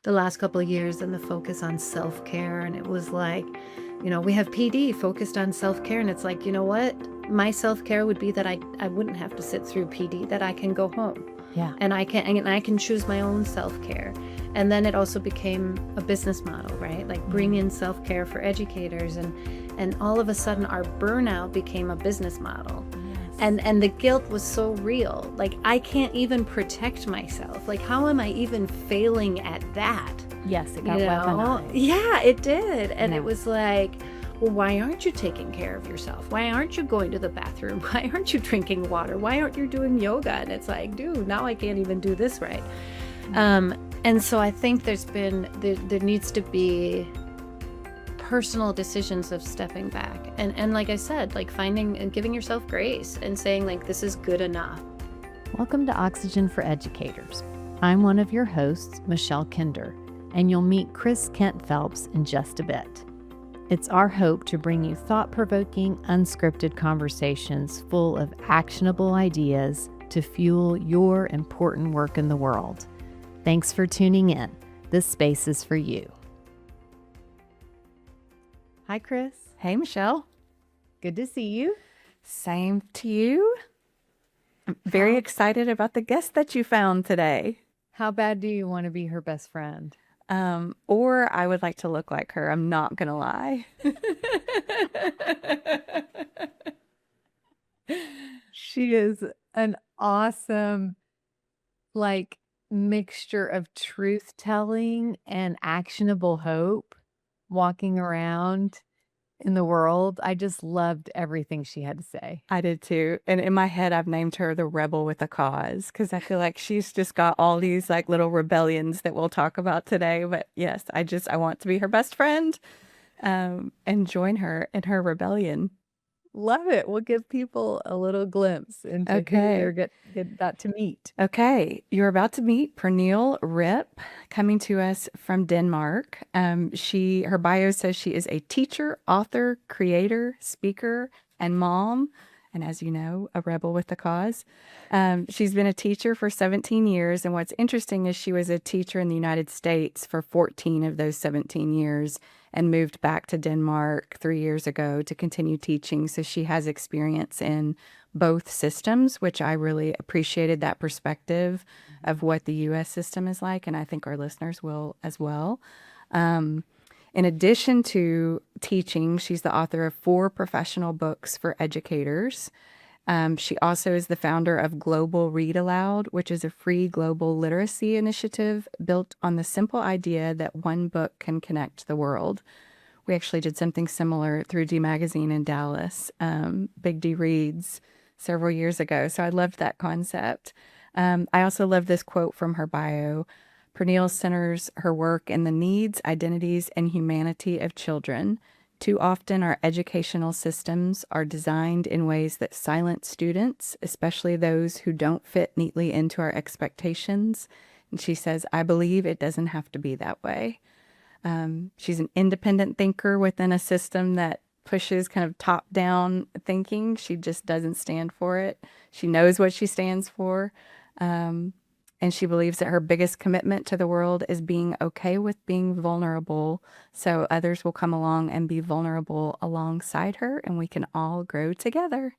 the last couple of years and the focus on self-care. And it was like, we have PD focused on self-care. And it's like, you know what? My self-care would be that I wouldn't have to sit through PD, that I can go home. Yeah. And I can choose my own self-care. And then it also became a business model, right? Like bring in self-care for educators. And all of a sudden our burnout became a business model. And the guilt was so real. Like, I can't even protect myself. Like, how am I even failing at that? Yes, it got weaponized. Yeah, it did. And Yeah. it was like, well, why aren't you taking care of yourself? Why aren't you going to the bathroom? Why aren't you drinking water? Why aren't you doing yoga? And it's like, dude, now I can't even do this right. And so I think there needs to be personal decisions of stepping back. And like I said, like finding and giving yourself grace and saying like, this is good enough. Welcome to Oxygen for Educators. I'm one of your hosts, Michelle Kinder, and you'll meet Chris Kent Phelps in just a bit. It's our hope to bring you thought-provoking, unscripted conversations full of actionable ideas to fuel your important work in the world. Thanks for tuning in. This space is for you. Hi, Chris. Hey, Michelle. Good to see you. Same to you. I'm very excited about the guest that you found today. How bad do you want to be her best friend? Or I would like to look like her. I'm not going to lie. She is an awesome, mixture of truth-telling and actionable hope walking around in the world. I just loved everything she had to say. I did too. And in my head, I've named her the rebel with a cause because I feel like she's just got all these like little rebellions that we'll talk about today. But yes, I want to be her best friend and join her in her rebellion. Love it. We'll give people a little glimpse into who they're get about to meet. Okay, you're about to meet Pernille Ripp, coming to us from Denmark. Her bio says she is a teacher, author, creator, speaker, and mom. And as you know, a rebel with a cause. She's been a teacher for 17 years. And what's interesting is she was a teacher in the United States for 14 of those 17 years and moved back to Denmark 3 years ago to continue teaching. So she has experience in both systems, which I really appreciated that perspective of what the U.S. system is like. And I think our listeners will as well. In addition to teaching, she's the author of 4 professional books for educators. She also is the founder of Global Read Aloud, which is a free global literacy initiative built on the simple idea that one book can connect the world. We actually did something similar through D Magazine in Dallas, Big D Reads, several years ago. So I loved that concept. I also love this quote from her bio. Pernille centers her work in the needs, identities, and humanity of children. Too often, our educational systems are designed in ways that silence students, especially those who don't fit neatly into our expectations. And she says, I believe it doesn't have to be that way. She's an independent thinker within a system that pushes kind of top-down thinking. She just doesn't stand for it. She knows what she stands for. And she believes that her biggest commitment to the world is being okay with being vulnerable so others will come along and be vulnerable alongside her and we can all grow together.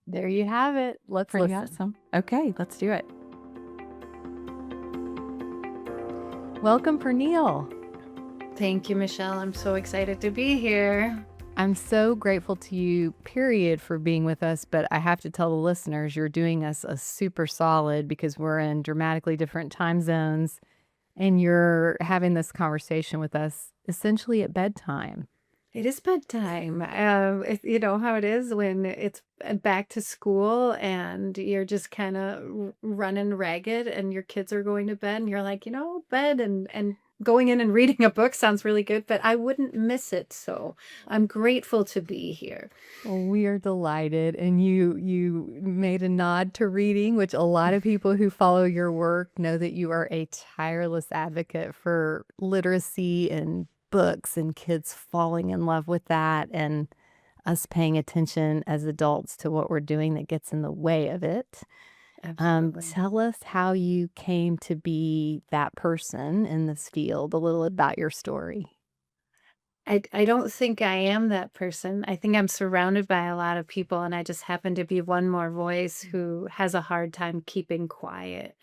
There you have it. Let's Pretty listen. awesome. Okay, let's do it. Welcome, Pernille. Thank you, Michelle. I'm so excited to be here. I'm so grateful to you, period, for being with us. But I have to tell the listeners, you're doing us a super solid because we're in dramatically different time zones and you're having this conversation with us essentially at bedtime. It is bedtime. You know how it is when it's back to school and you're just kind of running ragged and your kids are going to bed and you're like, bed and going in and reading a book sounds really good, but I wouldn't miss it. So I'm grateful to be here. Well, we are delighted. And you made a nod to reading, which a lot of people who follow your work know that you are a tireless advocate for literacy and books and kids falling in love with that and us paying attention as adults to what we're doing that gets in the way of it. Absolutely. Tell us how you came to be that person in this field, a little about your story. I don't think I am that person. I think I'm surrounded by a lot of people, and I just happen to be one more voice who has a hard time keeping quiet.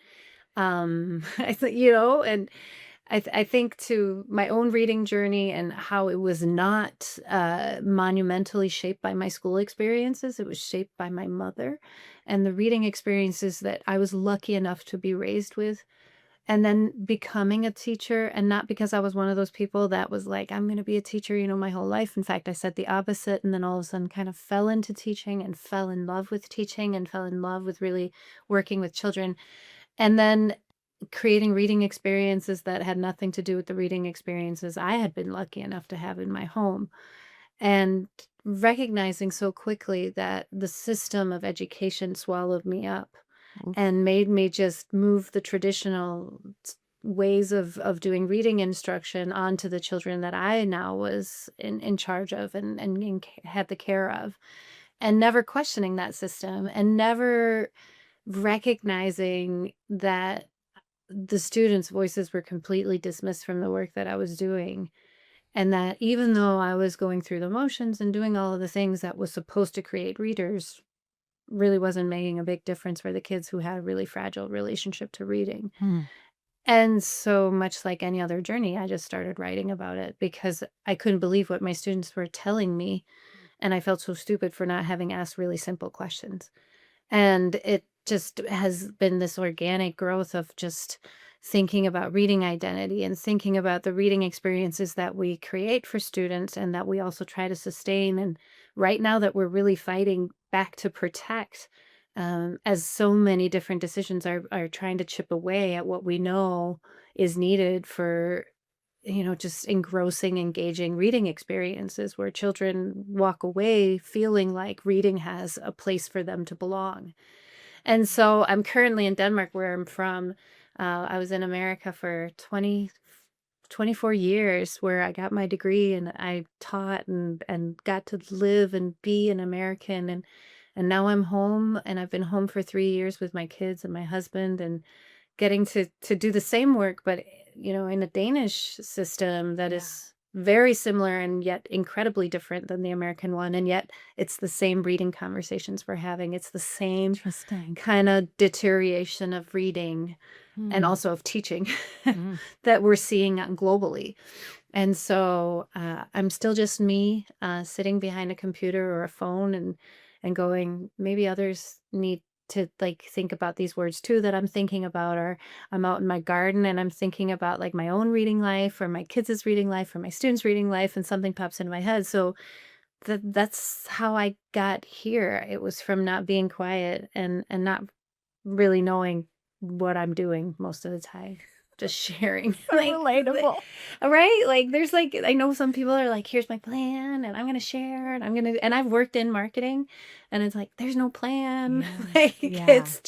I think, and I think to my own reading journey and how it was not monumentally shaped by my school experiences. It was shaped by my mother and the reading experiences that I was lucky enough to be raised with. And then becoming a teacher, and not because I was one of those people that was like, I'm going to be a teacher, my whole life. In fact, I said the opposite. And then all of a sudden kind of fell into teaching and fell in love with teaching and fell in love with really working with children. And then creating reading experiences that had nothing to do with the reading experiences I had been lucky enough to have in my home. And recognizing so quickly that the system of education swallowed me up Oof. and made me just move the traditional ways of doing reading instruction onto the children that I now was in charge of and had the care of, and never questioning that system and never recognizing that the students' voices were completely dismissed from the work that I was doing. And that even though I was going through the motions and doing all of the things that was supposed to create readers, really wasn't making a big difference for the kids who had a really fragile relationship to reading. Hmm. And so much like any other journey, I just started writing about it because I couldn't believe what my students were telling me. And I felt so stupid for not having asked really simple questions. And it just has been this organic growth of just thinking about reading identity and thinking about the reading experiences that we create for students and that we also try to sustain. And right now that we're really fighting back to protect, as so many different decisions are trying to chip away at what we know is needed for just engrossing, engaging reading experiences where children walk away feeling like reading has a place for them to belong. And so I'm currently in Denmark, where I'm from. I was in America for 24 years, where I got my degree and I taught and got to live and be an American. And now I'm home, and I've been home for 3 years with my kids and my husband, and getting to do the same work, but in a Danish system that Yeah. is very similar and yet incredibly different than the American one. And yet it's the same reading conversations we're having. It's the same Interesting. kind of deterioration of reading and Hmm. also of teaching Hmm. that we're seeing globally. And so I'm still just me sitting behind a computer or a phone and going, maybe others need to like think about these words too that I'm thinking about, or I'm out in my garden and I'm thinking about like my own reading life or my kids' reading life or my students' reading life, and something pops into my head. So that's how I got here. It was from not being quiet and not really knowing what I'm doing most of the time. Just sharing. So relatable. Right? Like there's like I know some people are like, here's my plan and I'm gonna share and and I've worked in marketing, and it's like there's no plan. Yeah. Like Yeah. it's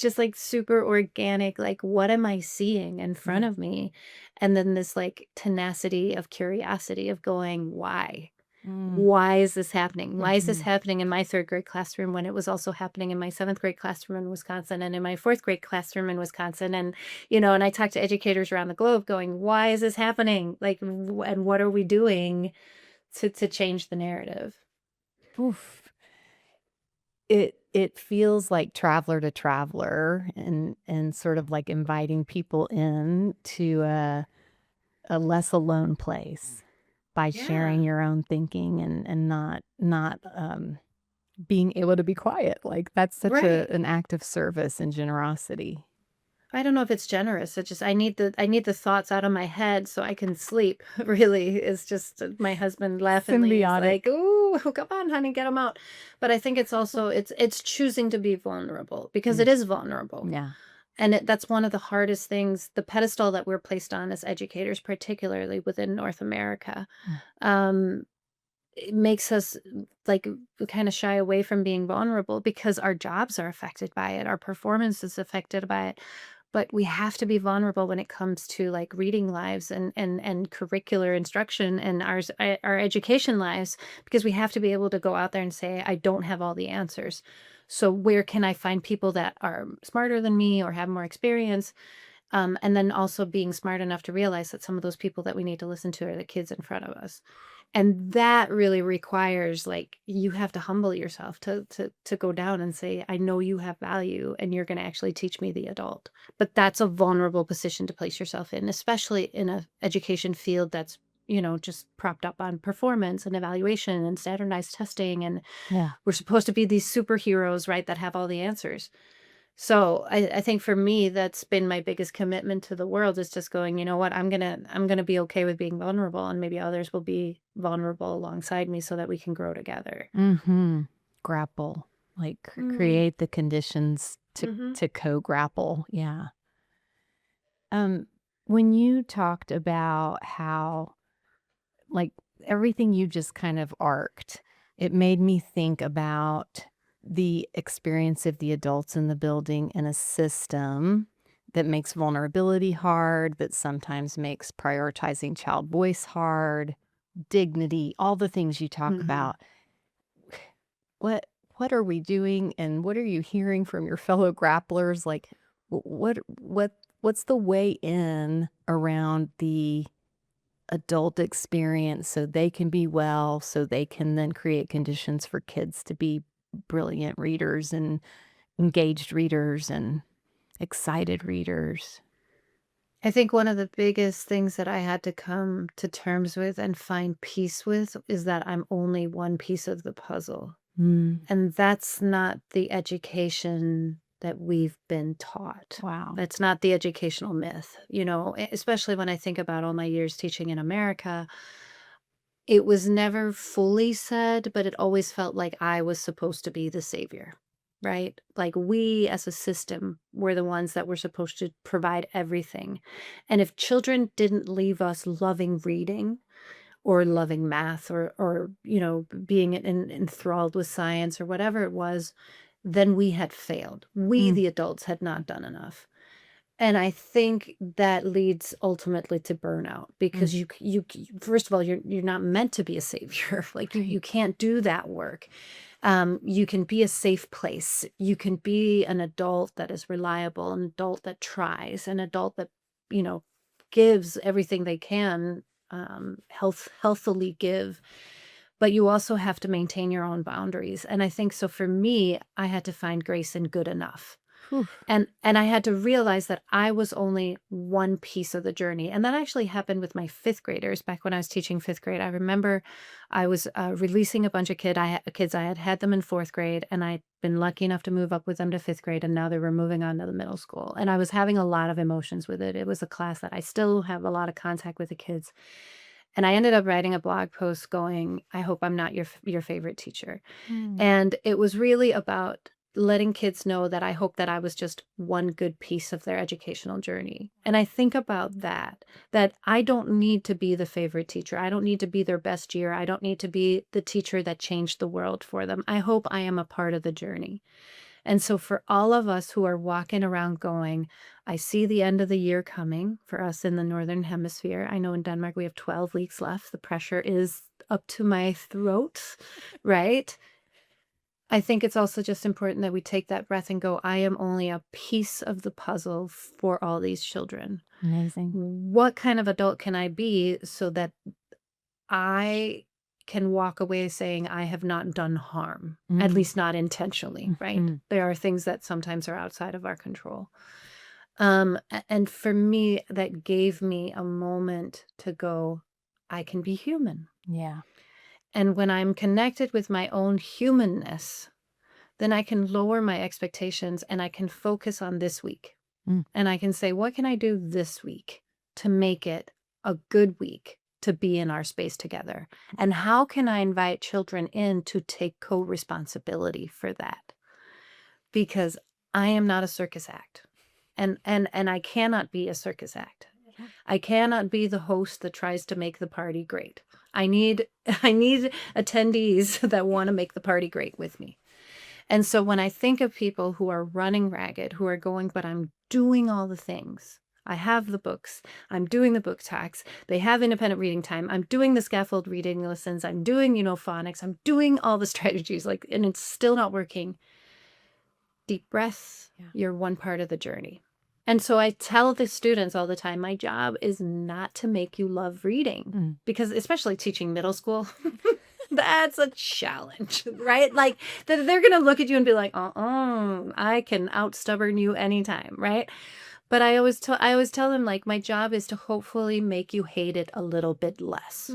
just like super organic. Like what am I seeing in front Yeah. of me? And then this like tenacity of curiosity of going, why? Mm. Why is this happening? Why is this Mhm. happening in my third grade classroom when it was also happening in my seventh grade classroom in Wisconsin and in my fourth grade classroom in Wisconsin? And, and I talk to educators around the globe going, why is this happening? Like, and what are we doing to change the narrative? Oof. It feels like traveler to traveler, and sort of like inviting people in to a less alone place by sharing Yeah. your own thinking, and not being able to be quiet. Like that's such Right. an act of service and generosity. I don't know if it's generous. It's just I need the thoughts out of my head so I can sleep. Really, it's just my husband laughingly is Symbiotic. like, "Ooh, come on, honey, get them out." But I think it's also it's choosing to be vulnerable because it Mm. is vulnerable, Yeah. and that's one of the hardest things. The pedestal that we're placed on as educators, particularly within North America, Mm. um, it makes us like kind of shy away from being vulnerable because our jobs are affected by it, our performance is affected by it. But we have to be vulnerable when it comes to like reading lives and curricular instruction and our education lives, because we have to be able to go out there and say, I don't have all the answers. So where can I find people that are smarter than me or have more experience? And then also being smart enough to realize that some of those people that we need to listen to are the kids in front of us. And that really requires, like, you have to humble yourself to go down and say, I know you have value and you're going to actually teach me, the adult. But that's a vulnerable position to place yourself in, especially in a education field that's, just propped up on performance and evaluation and standardized testing. And Yeah. we're supposed to be these superheroes, right, that have all the answers. So I think for me, that's been my biggest commitment to the world, is just going, you know what, I'm gonna be okay with being vulnerable, and maybe others will be vulnerable alongside me so that we can grow together. Mm-hmm. Grapple, like create the conditions Mm-hmm. to co-grapple. Yeah. When you talked about how, like, everything you just kind of arced, it made me think about the experience of the adults in the building in a system that makes vulnerability hard, but sometimes makes prioritizing child voice hard, dignity, all the things you talk Mm-hmm. about. What what are we doing, and what are you hearing from your fellow grapplers? Like, what's the way in around the adult experience so they can be well, so they can then create conditions for kids to be brilliant readers and engaged readers and excited readers? I think one of the biggest things that I had to come to terms with and find peace with is that I'm only one piece of the puzzle. Mm. And that's not the education that we've been taught. Wow. That's not the educational myth, especially when I think about all my years teaching in America. It was never fully said, but it always felt like I was supposed to be the savior, right? Like, we as a system were the ones that were supposed to provide everything. And if children didn't leave us loving reading or loving math or being enthralled with science or whatever it was, then we had failed. We, Mm. the adults, had not done enough. And I think that leads ultimately to burnout, because you first of all, you're not meant to be a savior. Like, you Right. can't do that work. You can be a safe place. You can be an adult that is reliable, an adult that tries, an adult that, gives everything they can, healthily give. But you also have to maintain your own boundaries. And I think so for me, I had to find grace in good enough. Whew. And I had to realize that I was only one piece of the journey. And that actually happened with my fifth graders back when I was teaching fifth grade. I remember I was releasing a bunch of kids. I had had them in fourth grade, and I'd been lucky enough to move up with them to fifth grade, and now they were moving on to the middle school. And I was having a lot of emotions with it. It was a class that I still have a lot of contact with the kids. And I ended up writing a blog post going, I hope I'm not your favorite teacher. Mm. And it was really about letting kids know that I hope that I was just one good piece of their educational journey. And I think about that I don't need to be the favorite teacher. I don't need to be their best year. I don't need to be the teacher that changed the world for them. I hope I am a part of the journey. And so for all of us who are walking around going, I see the end of the year coming for us in the Northern Hemisphere. I know in Denmark we have 12 weeks left. The pressure is up to my throat, right? I think it's also just important that we take that breath and go, I am only a piece of the puzzle for all these children. Amazing. What kind of adult can I be so that I can walk away saying I have not done harm, at least not intentionally, right? Mhm. There are things that sometimes are outside of our control. And for me, that gave me a moment to go, I can be human. Yeah. And when I'm connected with my own humanness, then I can lower my expectations and I can focus on this week. Mm. And I can say, what can I do this week to make it a good week to be in our space together? And how can I invite children in to take co-responsibility for that? Because I am not a circus act. And I cannot be a circus act. I cannot be the host that tries to make the party great. I need attendees that want to make the party great with me. And so when I think of people who are running ragged, who are going, but I'm doing all the things. I have the books. I'm doing the book talks. They have independent reading time. I'm doing the scaffold reading lessons. I'm doing, phonics. I'm doing all the strategies, and it's still not working. deep breaths. Yeah. You're one part of the journey. And so I tell the students all the time, my job is not to make you love reading, because especially teaching middle school, that's a challenge, right? Like they're going to look at you and be like, I can out-stubborn you anytime, right? But I always tell them, like, my job is to hopefully make you hate it a little bit less,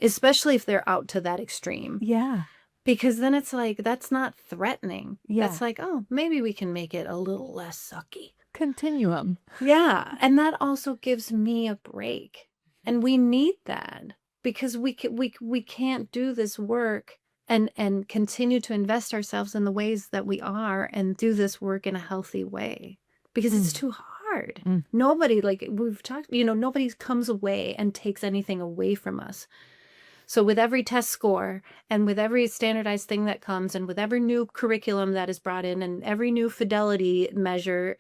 especially if they're out to that extreme. Yeah. Because then it's like, that's not threatening. Yeah. That's like, oh, maybe we can make it a little less sucky. Continuum. Yeah. And that also gives me a break. And we need that, because we can't do this work and continue to invest ourselves in the ways that we are and do this work in a healthy way, because it's too hard. Nobody, like we've talked, nobody comes away and takes anything away from us. So with every test score and with every standardized thing that comes and with every new curriculum that is brought in and every new fidelity measure,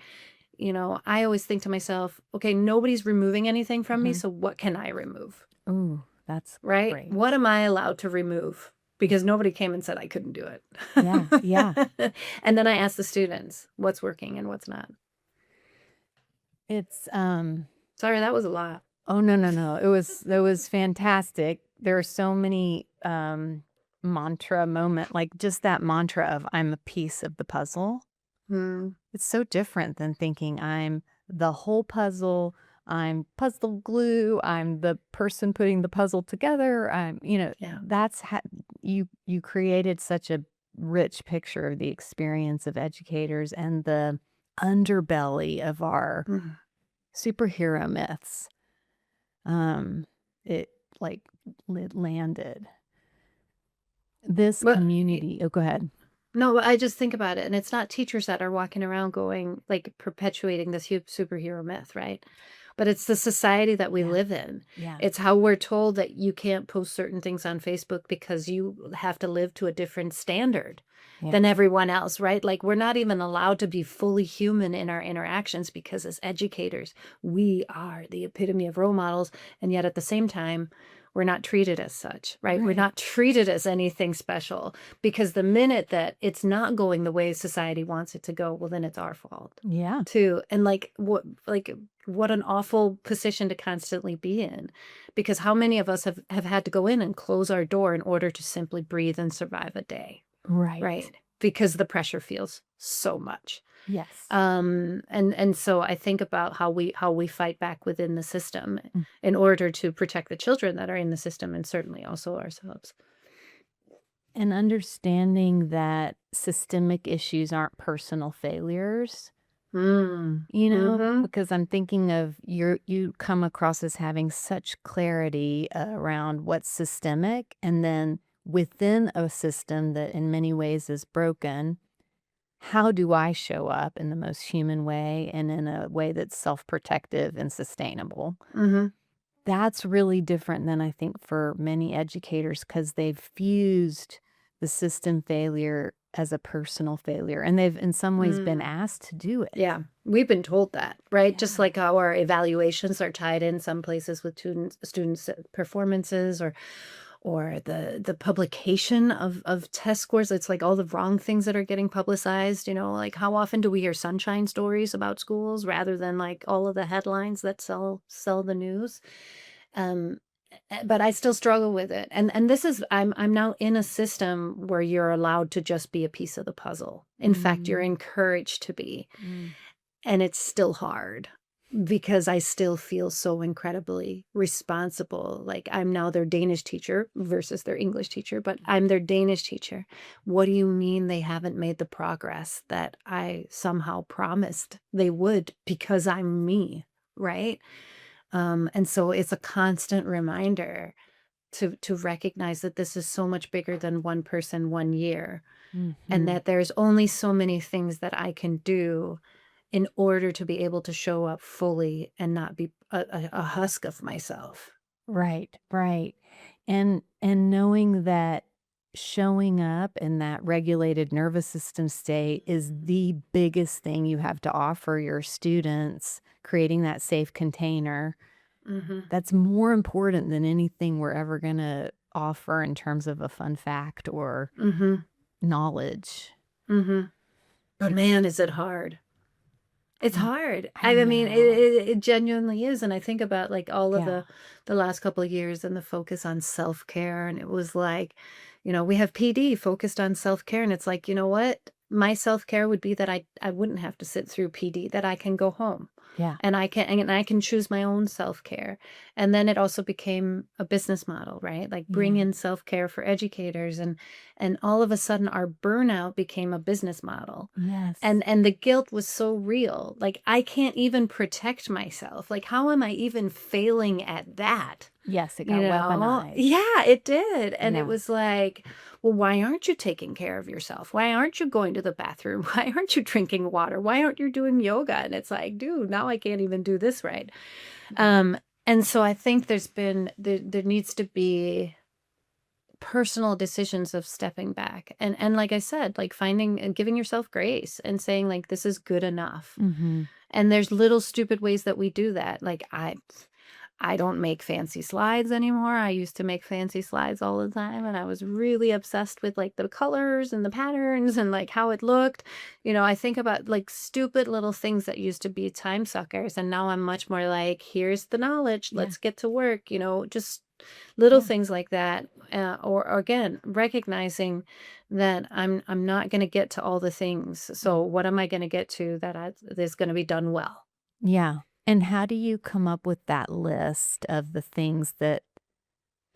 I always think to myself, okay, nobody's removing anything from me. So what can I remove? Ooh, that's right. great. What am I allowed to remove? Because nobody came and said I couldn't do it. Yeah. Yeah. And then I ask the students what's working and what's not. It's, Sorry, that was a lot. oh, no. It was fantastic. There are so many mantra like just that mantra of I'm a piece of the puzzle. It's so different than thinking I'm the whole puzzle. I'm puzzle glue. I'm the person putting the puzzle together. That's how you created such a rich picture of the experience of educators and the underbelly of our superhero myths. It landed. This community. Oh, go ahead. No, I just think about it, and it's not teachers that are walking around going, like, perpetuating this superhero myth, right? But it's the society that we live in. Yeah. It's how we're told that you can't post certain things on Facebook because you have to live to a different standard than everyone else, right? Like, we're not even allowed to be fully human in our interactions, because as educators, we are the epitome of role models, and yet at the same time, we're not treated as such, right? We're not treated as anything special, because the minute that it's not going the way society wants it to go, well, then it's our fault. Yeah. Too. And what an awful position to constantly be in, because how many of us have had to go in and close our door in order to simply breathe and survive a day, right? Because the pressure feels so much. Yes. And so I think about how we fight back within the system in order to protect the children that are in the system, and certainly also ourselves. And understanding that systemic issues aren't personal failures. Because I'm thinking of you come across as having such clarity around what's systemic, and then within a system that in many ways is broken, how do I show up in the most human way and in a way that's self-protective and sustainable? That's really different than I think for many educators, because they've fused the system failure as a personal failure, and they've in some ways been asked to do it. Yeah, we've been told that, right? Just like how our evaluations are tied in some places with students' performances, or the publication of test scores. It's like all the wrong things that are getting publicized, like how often do we hear sunshine stories about schools rather than like all of the headlines that sell the news? But I still struggle with it. And this is, I'm now in a system where you're allowed to just be a piece of the puzzle. In fact, you're encouraged to be. And it's still hard, because I still feel so incredibly responsible. Like, I'm now their Danish teacher versus their English teacher, but I'm their Danish teacher. What do you mean they haven't made the progress that I somehow promised they would, because I'm me, right? And so it's a constant reminder to recognize that this is so much bigger than one person, 1 year, and that there's only so many things that I can do in order to be able to show up fully and not be a husk of myself. Right. And knowing that showing up in that regulated nervous system state is the biggest thing you have to offer your students, creating that safe container. That's more important than anything we're ever going to offer in terms of a fun fact or knowledge. But man, is it hard. It's I hard. I I mean, know. it genuinely is. And I think about like all of Yeah. the last couple of years and the focus on self-care. And it was like, we have PD focused on self-care. And it's like, you know what? My self-care would be that I wouldn't have to sit through PD, that I can go home Yeah. and I can choose my own self-care. And then it also became a business model, right? Like bring Yeah. in self-care for educators, and all of a sudden our burnout became a business model. Yes. And the guilt was so real. Like I can't even protect myself. Like how am I even failing at that? Yes, it got weaponized. Yeah, it did. And Yeah. it was like, well, why aren't you taking care of yourself? Why aren't you going to the bathroom? Why aren't you drinking water? Why aren't you doing yoga? And it's like, dude, now I can't even do this right. And so I think there needs to be personal decisions of stepping back, and like I said, like finding and giving yourself grace and saying like this is good enough. Mm-hmm. And there's little stupid ways that we do that. Like I don't make fancy slides anymore. I used to make fancy slides all the time, and I was really obsessed with like the colors and the patterns and like how it looked. I think about like stupid little things that used to be time suckers, and now I'm much more like, here's the knowledge, Yeah. let's get to work, just little Yeah. things like that. Or again, recognizing that I'm not going to get to all the things. So what am I going to get to that is going to be done well? Yeah. And how do you come up with that list of the things that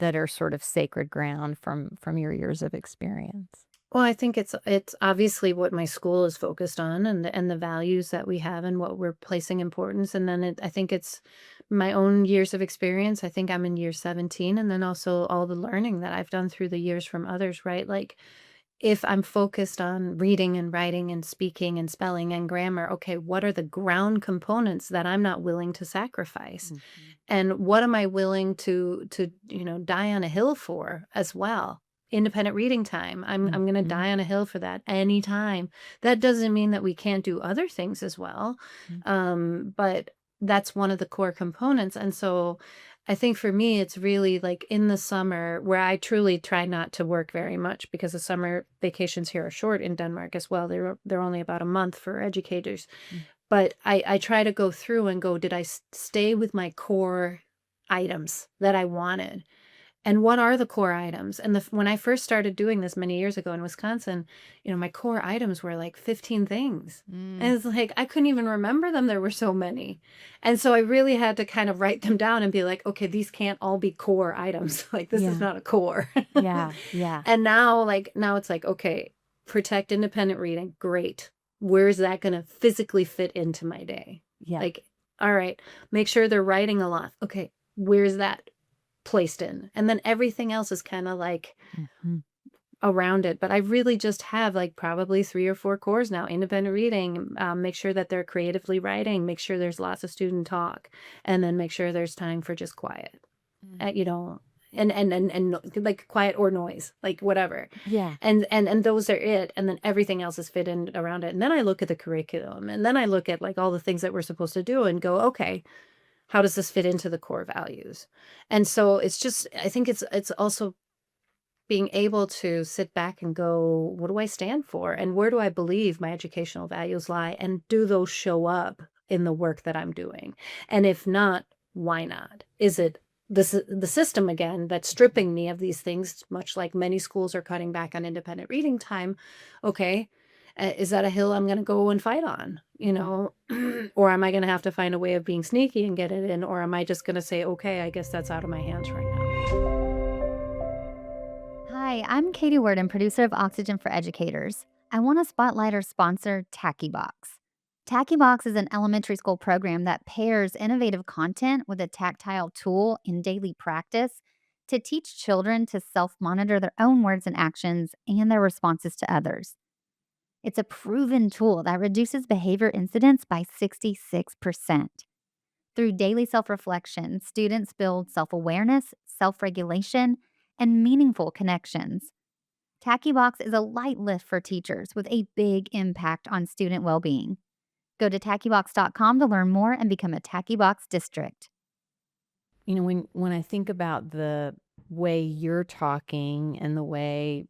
are sort of sacred ground from your years of experience? Well, I think it's obviously what my school is focused on, and the values that we have and what we're placing importance. And then I think it's my own years of experience. I think I'm in year 17, and then also all the learning that I've done through the years from others, right? Like if I'm focused on reading and writing and speaking and spelling and grammar, okay, what are the ground components that I'm not willing to sacrifice? Mhm. And what am I willing to die on a hill for as well? Independent reading time. I'm going to Mhm. die on a hill for that anytime. That doesn't mean that we can't do other things as well. Mm. But that's one of the core components. And so I think for me, it's really like in the summer where I truly try not to work very much, because the summer vacations here are short in Denmark as well. They're only about a month for educators. Mm. But I try to go through and go, did I stay with my core items that I wanted? And what are the core items? And when I first started doing this many years ago in Wisconsin, my core items were like 15 things. Mm. And it's like, I couldn't even remember them. There were so many. And so I really had to kind of write them down and be like, okay, these can't all be core items. Like, this is Yeah. not a core. Yeah. Yeah. And now it's like, okay, protect independent reading. Great. Where's that going to physically fit into my day? Yeah. Like, all right, make sure they're writing a lot. Okay, where's that placed in? And then everything else is kind of like Mhm. around it. But I really just have like probably 3 or 4 cores now. Independent reading, make sure that they're creatively writing, make sure there's lots of student talk, and then make sure there's time for just quiet. And like quiet or noise, like whatever. Yeah. And those are it. And then everything else is fit in around it. And then I look at the curriculum, and then I look at like all the things that we're supposed to do and go, okay, how does this fit into the core values? And so it's just, I think it's also being able to sit back and go, what do I stand for? And where do I believe my educational values lie? And do those show up in the work that I'm doing? And if not, why not? Is it the system again that's stripping me of these things, much like many schools are cutting back on independent reading time? Okay, is that a hill I'm going to go and fight on? Or am I going to have to find a way of being sneaky and get it in? Or am I just going to say, okay, I guess that's out of my hands right now? Hi, I'm Katie Worden, producer of Oxygen for Educators. I want to spotlight our sponsor, TackieBox. TackieBox is an elementary school program that pairs innovative content with a tactile tool in daily practice to teach children to self-monitor their own words and actions and their responses to others. It's a proven tool that reduces behavior incidents by 66%. Through daily self-reflection, students build self-awareness, self-regulation, and meaningful connections. TackieBox is a light lift for teachers with a big impact on student well-being. Go to tackiebox.com to learn more and become a TackieBox district. When I think about the way you're talking and the way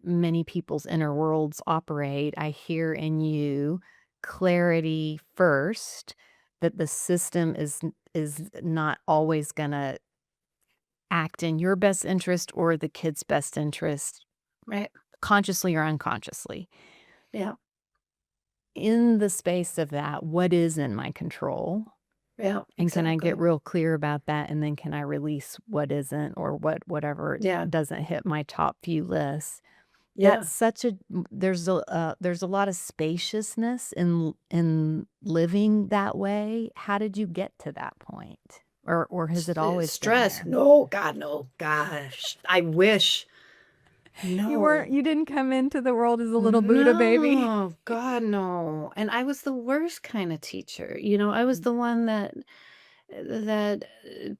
many people's inner worlds operate. I hear in you clarity first, that the system is not always going to act in your best interest or the kid's best interest, Right. consciously or unconsciously. Yeah. In the space of that, what is in my control? Yeah. And can I get Exactly. real clear about that? And then can I release what isn't, or whatever Yeah. doesn't hit my top few lists? Yeah. That's such a there's a lot of spaciousness in living that way. How did you get to that point? Or has it always been Stress. there? No, God, no. Gosh, I wish. No. You didn't come into the world as a little Buddha baby. No, God, no. And I was the worst kind of teacher. I was the one that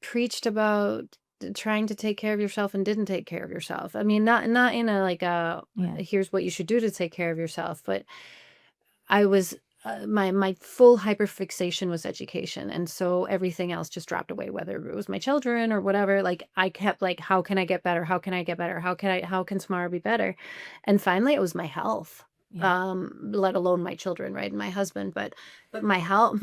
preached about trying to take care of yourself and didn't take care of yourself. I mean, not in a like a Yeah. here's what you should do to take care of yourself, but I was my full hyperfixation was education, and so everything else just dropped away, whether it was my children or whatever. Like I kept like, how can I get better? How can I get better? How can tomorrow be better? And finally, it was my health. Yeah. Let alone my children, right? And my husband, but my health.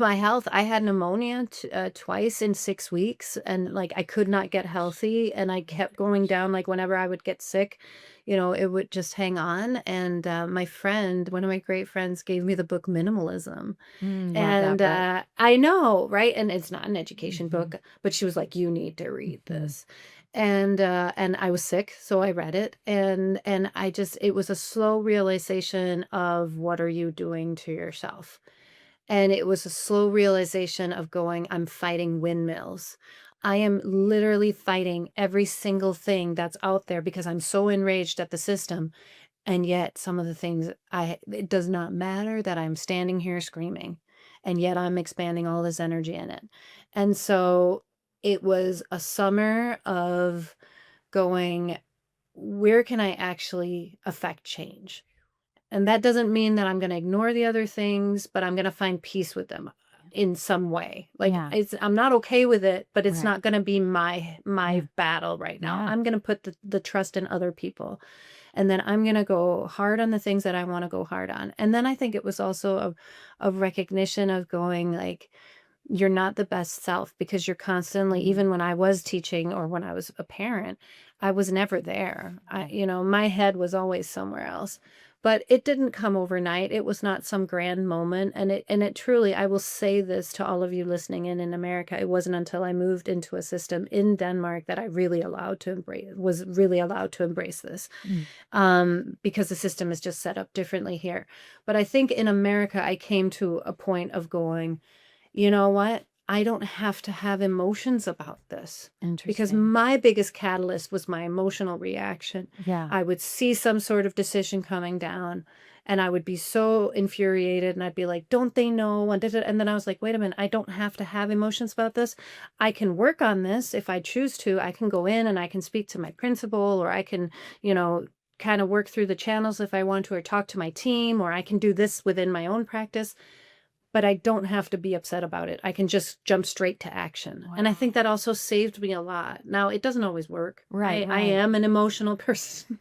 I had pneumonia twice in 6 weeks, and like I could not get healthy, and I kept going down. Like whenever I would get sick, it would just hang on. And my friend, one of my great friends, gave me the book Minimalism. Love that And book. I know, right? And it's not an education Mhm. book, but she was like, you need to read Mhm. this. And I was sick, so I read it. And I just, it was a slow realization of what are you doing to yourself? And it was a slow realization of going, I'm fighting windmills. I am literally fighting every single thing that's out there because I'm so enraged at the system. And yet some of the things it does not matter that I'm standing here screaming. And yet I'm expanding all this energy in it. And so it was a summer of going, where can I actually affect change? And that doesn't mean that I'm going to ignore the other things, but I'm going to find peace with them in some way. Like Yeah. I'm not okay with it, but it's Right. not going to be my Yeah. battle right now. Yeah. I'm going to put the trust in other people. And then I'm going to go hard on the things that I want to go hard on. And then I think it was also a recognition of going like, you're not the best self because you're constantly, even when I was teaching or when I was a parent, I was never there. My head was always somewhere else. But it didn't come overnight. It was not some grand moment. And it truly, I will say this to all of you listening in America, it wasn't until I moved into a system in Denmark that I was really allowed to embrace this. Because the system is just set up differently here. But I think in America, I came to a point of going, you know what? I don't have to have emotions about this because Interesting. my biggest catalyst was my emotional reaction. Yeah. I would see some sort of decision coming down and I would be so infuriated and I'd be like, don't they know? And then I was like, wait a minute, I don't have to have emotions about this. I can work on this if I choose to. I can go in and I can speak to my principal, or I can, kind of work through the channels if I want to, or talk to my team, or I can do this within my own practice. But I don't have to be upset about it. I can just jump straight to action. And I think that also saved me a lot. Now, it doesn't always work. Right, I right. am an emotional person.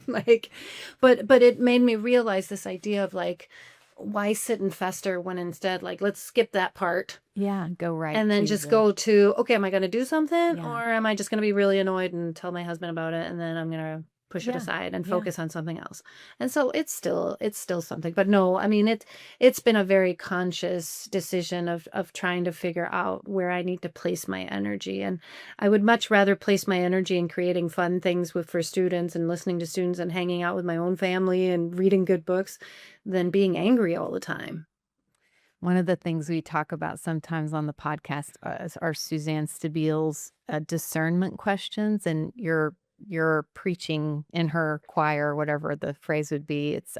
But it made me realize this idea of like, why sit and fester when instead, like, let's skip that part Yeah. Go right and then to just the go to, okay, am I going to do something? Yeah. Or am I just going to be really annoyed and tell my husband about it? And then I'm going to push it Yeah, aside and yeah. focus on something else. And so it's still something. But no, I mean, it's been a very conscious decision of trying to figure out where I need to place my energy. And I would much rather place my energy in creating fun things for students and listening to students and hanging out with my own family and reading good books than being angry all the time. One of the things we talk about sometimes on the podcast are Suzanne Stabile's discernment questions, and you're preaching in her choir, whatever the phrase would be. It's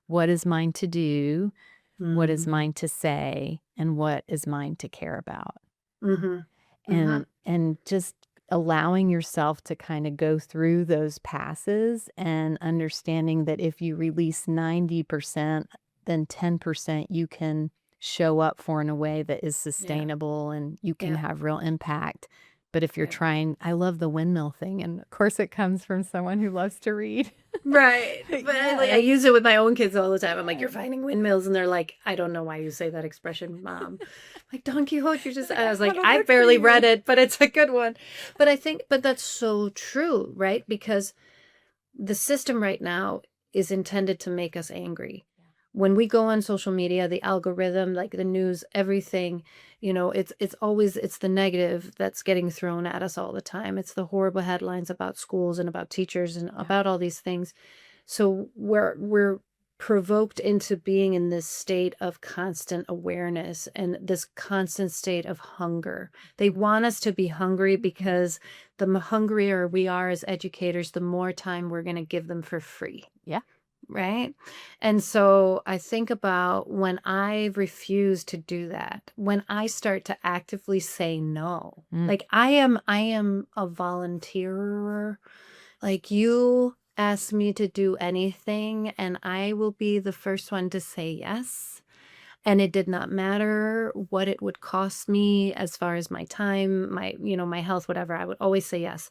what is mine to do, what is mine to say, and what is mine to care about. And just allowing yourself to kind of go through those passes and understanding that if you release 90%, then 10% you can show up for in a way that is sustainable and you can Yeah. have real impact. But if you're Right. trying, I love the windmill thing. And of course, it comes from someone who loves to read. Right. But Yeah, I use it with my own kids all the time. I'm like, you're finding windmills. And they're like, I don't know why you say that expression, Mom. Like, Don Quixote, you're just, I was like, I barely read it, but it's a good one. But that's so true, right? Because the system right now is intended to make us angry. When we go on social media, the algorithm, like the news, everything, it's the negative that's getting thrown at us all the time. It's the horrible headlines about schools and about teachers and about all these things. So we're provoked into being in this state of constant awareness and this constant state of hunger. They want us to be hungry because the hungrier we are as educators, the more time we're going to give them for free. Yeah. Right. And so I think about when I refuse to do that, when I start to actively say no, like I am a volunteer. Like you ask me to do anything and I will be the first one to say yes. And it did not matter what it would cost me as far as my time, my health, whatever. I would always say yes.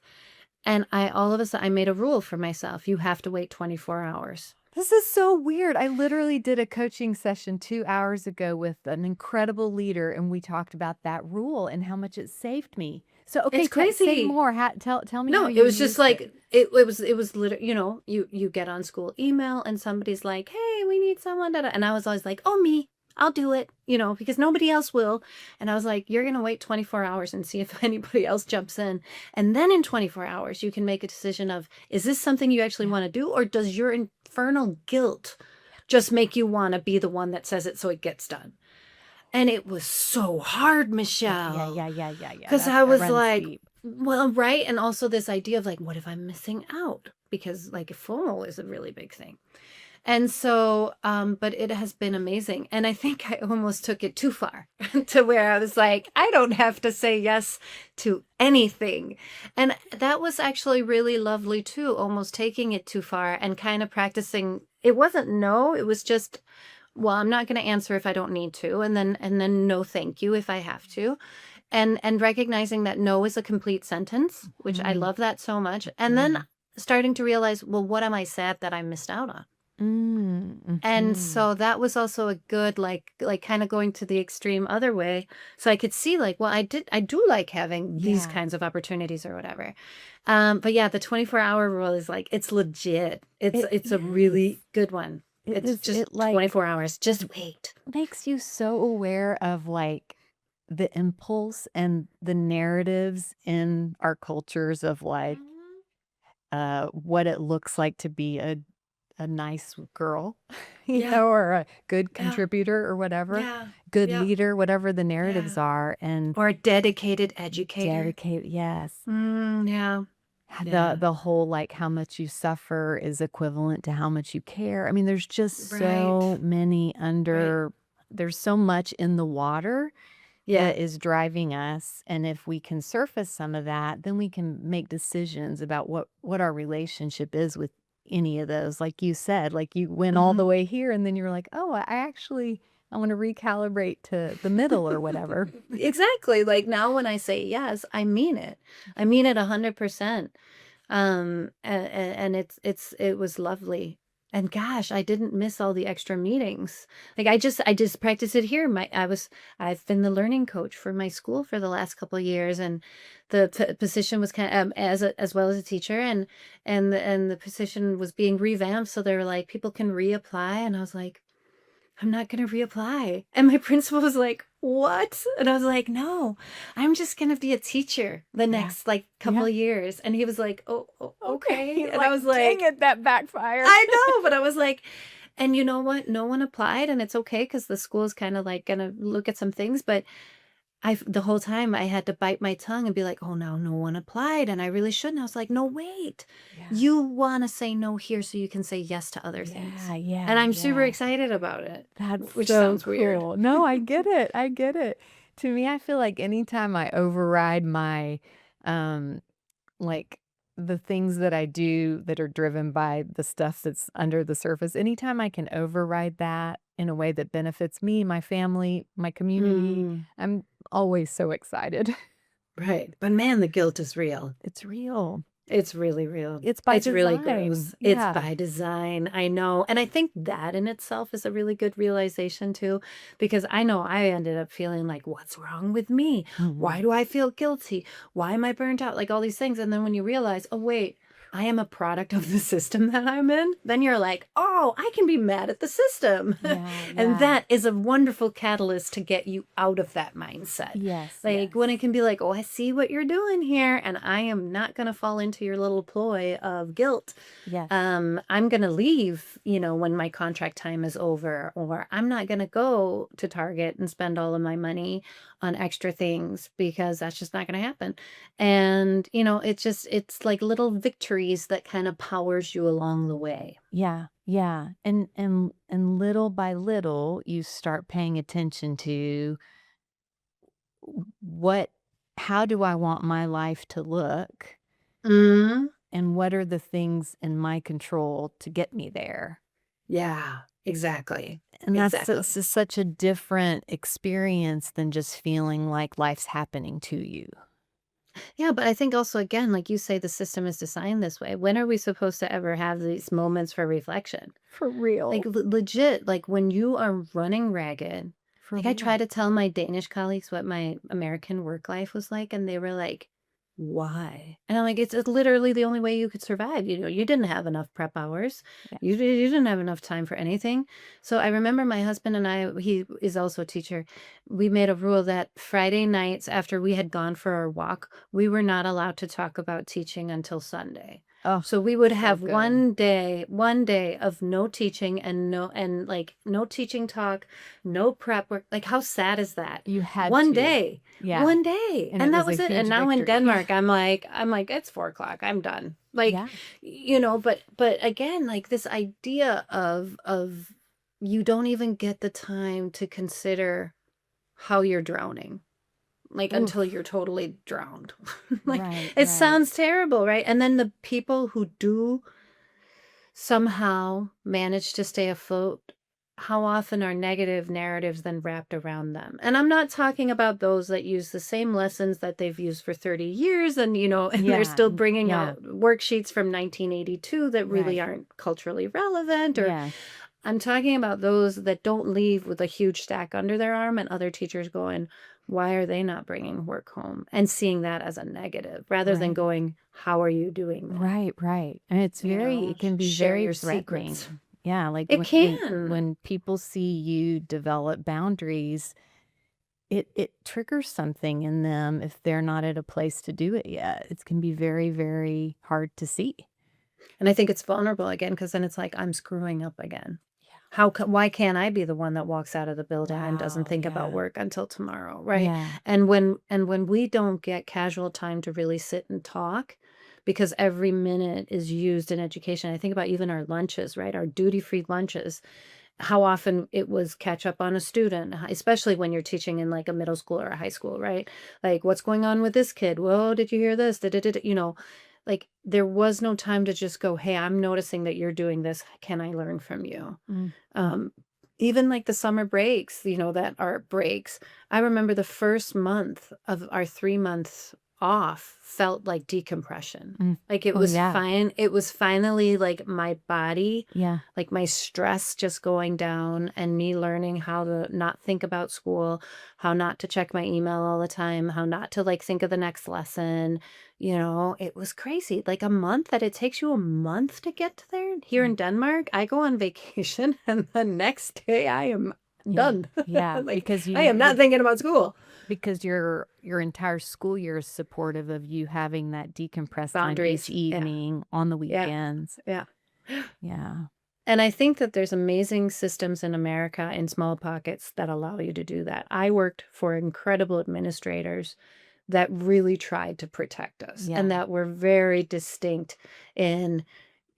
And all of a sudden I made a rule for myself. You have to wait 24 hours. This is so weird. I literally did a coaching session 2 hours ago with an incredible leader, and we talked about that rule and how much it saved me. So, okay, It's crazy. say more. Tell me No, how it you was just used like it. it was literally, you get on school email and somebody's like, "Hey, we need someone," and I was always like, "Oh, me. I'll do it," because nobody else will. And I was like, "You're going to wait 24 hours and see if anybody else jumps in. And then in 24 hours, you can make a decision of, is this something you actually want to do? Or does your infernal guilt just make you want to be the one that says it so it gets done?" And it was so hard, Michelle. Yeah. Because I was like, well, right. And also this idea of like, what if I'm missing out? Because like FOMO is a really big thing. And so, but it has been amazing. And I think I almost took it too far to where I was like, I don't have to say yes to anything. And that was actually really lovely too, almost taking it too far and kind of practicing. It wasn't no, it was just, well, I'm not going to answer if I don't need to. And then no, thank you if I have to. And recognizing that no is a complete sentence, which I love that so much. And then starting to realize, well, what am I sad that I missed out on? And so that was also a good, like kind of going to the extreme other way. So I could see like, well, I do like having these kinds of opportunities or whatever. But yeah, the 24-hour rule is like, it's legit. It's a really good one. It's just 24 hours. Just wait. Makes you so aware of like the impulse and the narratives in our cultures of like what it looks like to be a nice girl, or a good contributor or whatever, good leader, whatever the narratives are, and or a dedicated educator. Yes. Yeah. The whole like how much you suffer is equivalent to how much you care. I mean, there's just so many there's so much in the water that is driving us. And if we can surface some of that, then we can make decisions about what our relationship is with any of those. Like you said, like you went all the way here and then you're like, oh, I want to recalibrate to the middle or whatever. Exactly. Like now when I say yes, I mean it. I mean it 100%. And it was lovely. And gosh, I didn't miss all the extra meetings. Like I just practiced it here. I've been the learning coach for my school for the last couple of years, and the position was kind of as well as a teacher, and the position was being revamped. So they were like, people can reapply, and I was like, I'm not going to reapply. And my principal was like, what? And I was like, no, I'm just going to be a teacher the next like couple of years. And he was like, oh okay. And I was like, dang it, that backfired. I know, but I was like, and you know what? No one applied, and it's okay because the school is kind of like going to look at some things. But the whole time I had to bite my tongue and be like, oh, no one applied. And I really shouldn't. I was like, no, wait, you want to say no here so you can say yes to other things. Yeah. And I'm super excited about it. Which so sounds cool. Weird. No, I get it. I get it. To me, I feel like anytime I override my, like the things that I do that are driven by the stuff that's under the surface, anytime I can override that in a way that benefits me, my family, my community, I'm always so excited. Right. But man, the guilt is real. It's real. It's really real. It's by It's really design. gross. It's Yeah. by design. I know. And I think that in itself is a really good realization too, because I know I ended up feeling like, what's wrong with me? Why Mhm. do I feel guilty? Why am I burnt out? Like all these things. And then when you realize, oh, wait, I am a product of the system that I'm in, then you're like, oh, I can be mad at the system. Yeah, And yeah. that is a wonderful catalyst to get you out of that mindset. Yes, Like when yes. it can be like, oh, I see what you're doing here, and I am not going to fall into your little ploy of guilt. Yes. I'm going to leave, when my contract time is over, or I'm not going to go to Target and spend all of my money on extra things because that's just not going to happen. And, it's like little victories that kind of powers you along the way. Yeah, yeah. And little by little, you start paying attention to what how do I want my life to look, Mm, and what are the things in my control to get me there. yeah, exactly. And that's Exactly. such a different experience than just feeling like life's happening to you. Yeah, but I think also, again, like you say, the system is designed this way. When are we supposed to ever have these moments for reflection? For real. Like legit, like when you are running ragged, For like I real. try to tell my Danish colleagues what my American work life was like, and they were like, why? And I'm like, it's literally the only way you could survive. You didn't have enough prep hours. Yeah. You didn't have enough time for anything. So I remember my husband and I, he is also a teacher. We made a rule that Friday nights after we had gone for our walk, we were not allowed to talk about teaching until Sunday. Oh, So we would so have good. one day of no teaching and no teaching talk, no prep work. Like how sad is that? You had One to. day. Yeah. One day. And And it that was was a it. And huge now in victory. Denmark, I'm like, it's 4 o'clock. I'm done. Like, Yeah. but again, like this idea of you don't even get the time to consider how you're drowning. Like until you're Oof. totally drowned. Like Right, it right. sounds terrible, right? And then the people who do somehow manage to stay afloat, how often are negative narratives then wrapped around them? And I'm not talking about those that use the same lessons that they've used for 30 years and, and they're Yeah. still bringing Yeah. out worksheets from 1982 that really Right. aren't culturally relevant. Or Yes. I'm talking about those that don't leave with a huge stack under their arm and other teachers going, why are they not bringing work home? And seeing that as a negative rather than Right. going, how are you doing that? Right, right. And it can be Share very your threatening. secrets. Yeah, like It can. when people see you develop boundaries, it triggers something in them if they're not at a place to do it yet. It can be very, very hard to see. And I think it's vulnerable again because then it's like I'm screwing up again. Yeah. Why can't I be the one that walks out of the building and doesn't Wow, think about yeah. work until tomorrow, right? Yeah. And when we don't get casual time to really sit and talk because every minute is used in education. I think about even our lunches, right? Our duty-free lunches. How often it was catch up on a student, especially when you're teaching in like a middle school or a high school, right? Like what's going on with this kid? Whoa, did you hear this? Like there was no time to just go, hey, I'm noticing that you're doing this. Can I learn from you? Mm. Um, even like the summer breaks, that are breaks. I remember the first month of our 3 months off felt like decompression. Mm. Like it Oh, was yeah. fine. It was finally like my body, Yeah. like my stress just going down and me learning how to not think about school, how not to check my email all the time, how not to like think of the next lesson. It was crazy. Like a month that it takes you a month to get to there. Here in Denmark, I go on vacation and the next day I am Yeah. done. Yeah, Like because I am not thinking about school. because your entire school year is supportive of you having that decompressed time Boundaries. each Yeah. evening on the Yeah. weekends. Yeah. Yeah. And I think that there's amazing systems in America in small pockets that allow you to do that. I worked for incredible administrators that really tried to protect us Yeah. and that were very distinct in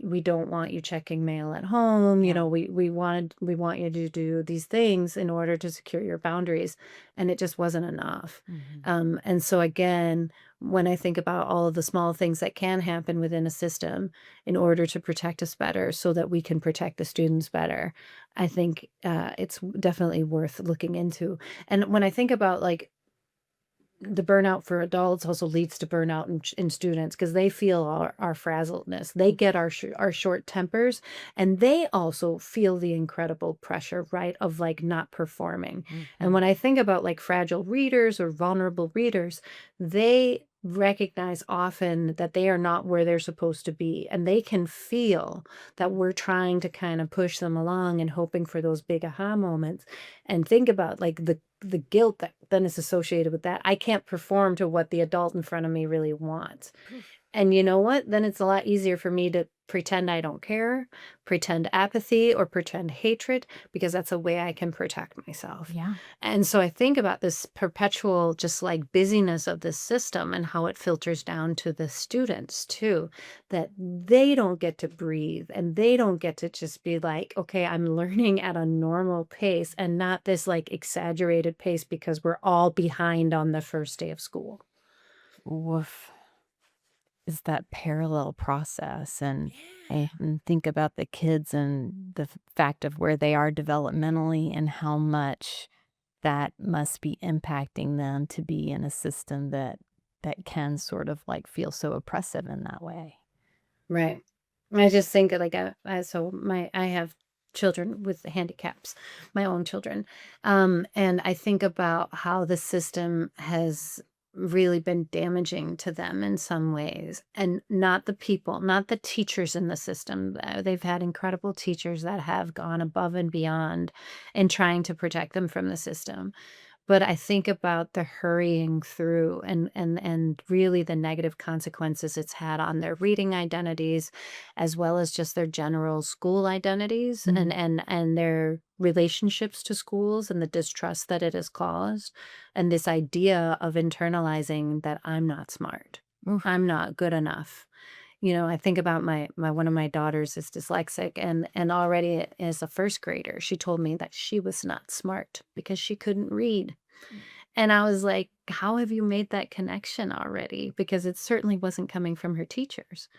we don't want you checking mail at home. Yeah. We want you to do these things in order to secure your boundaries. And it just wasn't enough. Mhm. And so again, when I think about all of the small things that can happen within a system in order to protect us better so that we can protect the students better, I think it's definitely worth looking into. And when I think about like the burnout for adults also leads to burnout in students because they feel our frazzledness. They get our short tempers, and they also feel the incredible pressure, right, of like not performing. And when I think about like fragile readers or vulnerable readers, they recognize often that they are not where they're supposed to be, and they can feel that we're trying to kind of push them along and hoping for those big aha moments. And think about like the guilt that then is associated with that. I can't perform to what the adult in front of me really wants. And you know what? Then it's a lot easier for me to pretend I don't care, pretend apathy, or pretend hatred, because that's a way I can protect myself. Yeah. And so I think about this perpetual, just like busyness of this system and how it filters down to the students too, that they don't get to breathe and they don't get to just be like, okay, I'm learning at a normal pace and not this like exaggerated pace because we're all behind on the first day of school. Woof. Is that parallel process, and think about the kids and the fact of where they are developmentally and how much that must be impacting them to be in a system that can sort of like feel so oppressive in that way. Right. I just think like I have children with handicaps, my own children. And I think about how the system has really been damaging to them in some ways, and not the people, not the teachers in the system. They've had incredible teachers that have gone above and beyond in trying to protect them from the system. But I think about the hurrying through and really the negative consequences it's had on their reading identities, as well as just their general school identities and their relationships to schools and the distrust that it has caused, and this idea of internalizing that I'm not smart. Oof. I'm not good enough. I think about my one of my daughters is dyslexic, and already as a first grader, she told me that she was not smart because she couldn't read. And I was like, how have you made that connection already? Because it certainly wasn't coming from her teachers.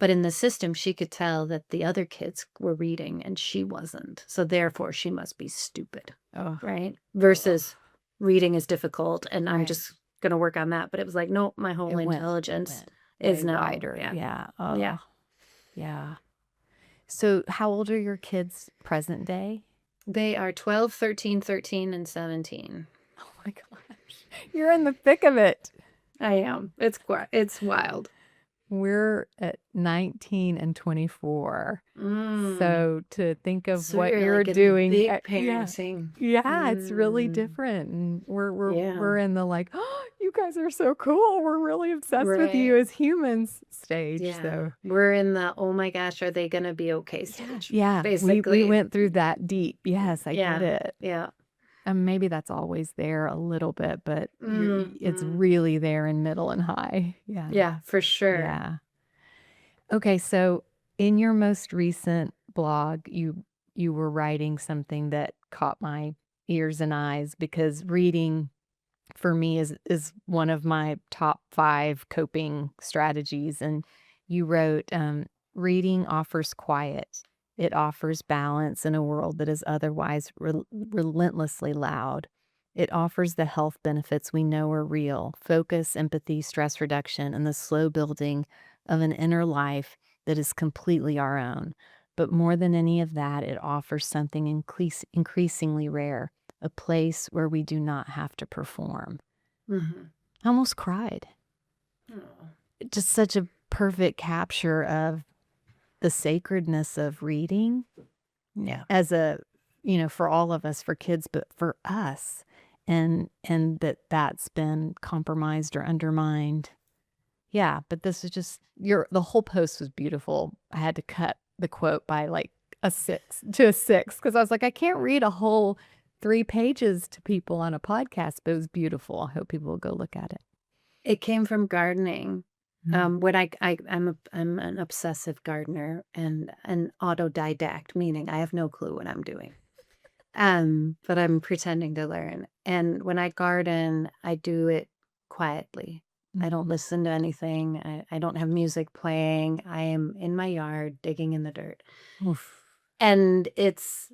But in the system, she could tell that the other kids were reading and she wasn't. So therefore, she must be stupid, Oh, right? Versus reading is difficult and I'm Right. just going to work on that. But it was like, nope, my whole it intelligence went is way now. wider. Yeah. Yeah. Yeah. Yeah. So how old are your kids present day? They are 12, 13, 13, and 17. Oh my gosh. You're in the thick of it. I am. It's wild. We're at 19 and 24. Mm. So to think of So what you're you're like in the doing, big yeah, parenting. it's really Mm. different. And we're Yeah. in the like, oh, you guys are so cool. We're really obsessed with you Right. as humans stage. Yeah. So We're in the, oh my gosh, are they going to be okay stage? yeah, we Basically. went through that deep. Yes, I get it. Yeah. And maybe that's always there a little bit, but it's Mhm. really there in middle and high. Yeah. Yeah, for sure. Yeah. Okay, so in your most recent blog, you were writing something that caught my ears and eyes, because reading for me is one of my top 5 coping strategies. And you wrote, reading offers quiet. It offers balance in a world that is otherwise relentlessly loud. It offers the health benefits we know are real: focus, empathy, stress reduction, and the slow building of an inner life that is completely our own. But more than any of that, it offers something increasingly rare: a place where we do not have to perform. Mhm. I almost cried. Oh. Just such a perfect capture of the sacredness of reading. Yeah. As a, for all of us, for kids, but for us, and that's been compromised or undermined. Yeah, but this is just the whole post was beautiful. I had to cut the quote by like a 6 because I was like, I can't read a whole 3 pages to people on a podcast, but it was beautiful. I hope people will go look at it. It came from gardening. Mm. When I'm an obsessive gardener and an autodidact, meaning I have no clue what I'm doing. But I'm pretending to learn. And when I garden, I do it quietly. I don't listen to anything. I don't have music playing. I am in my yard digging in the dirt. Oof. And it's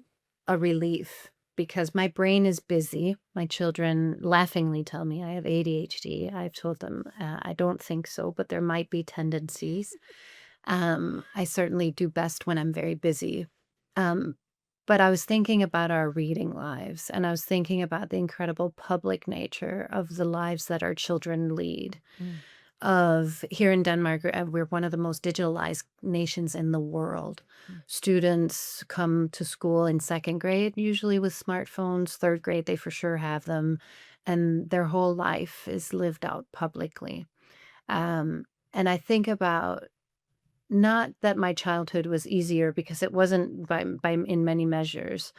a relief because my brain is busy. My children laughingly tell me I have ADHD. I've told them I don't think so, but there might be tendencies. I certainly do best when I'm very busy. Um, but I was thinking about our reading lives, and I was thinking about the incredible public nature of the lives that our children lead. Of here in Denmark, we're one of the most digitalized nations in the world. Students come to school in second grade, usually with smartphones. Third grade, they for sure have them, and their whole life is lived out publicly. And I think about not that my childhood was easier, because it wasn't by in many measures,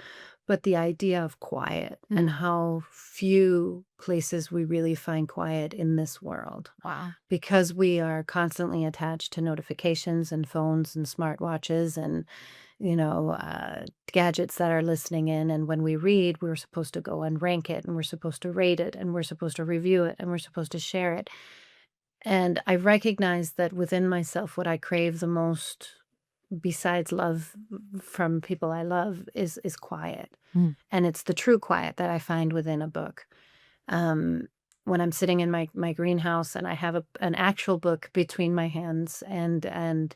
but the idea of quiet and how few places we really find quiet in this world, Wow. because we are constantly attached to notifications and phones and smartwatches and gadgets that are listening in. And when we read, we're supposed to go and rank it, and we're supposed to rate it, and we're supposed to review it, and we're supposed to share it. And I recognize that within myself, what I crave the most, besides love from people I love, is quiet. And it's the true quiet that I find within a book. When I'm sitting in my greenhouse and I have an actual book between my hands, and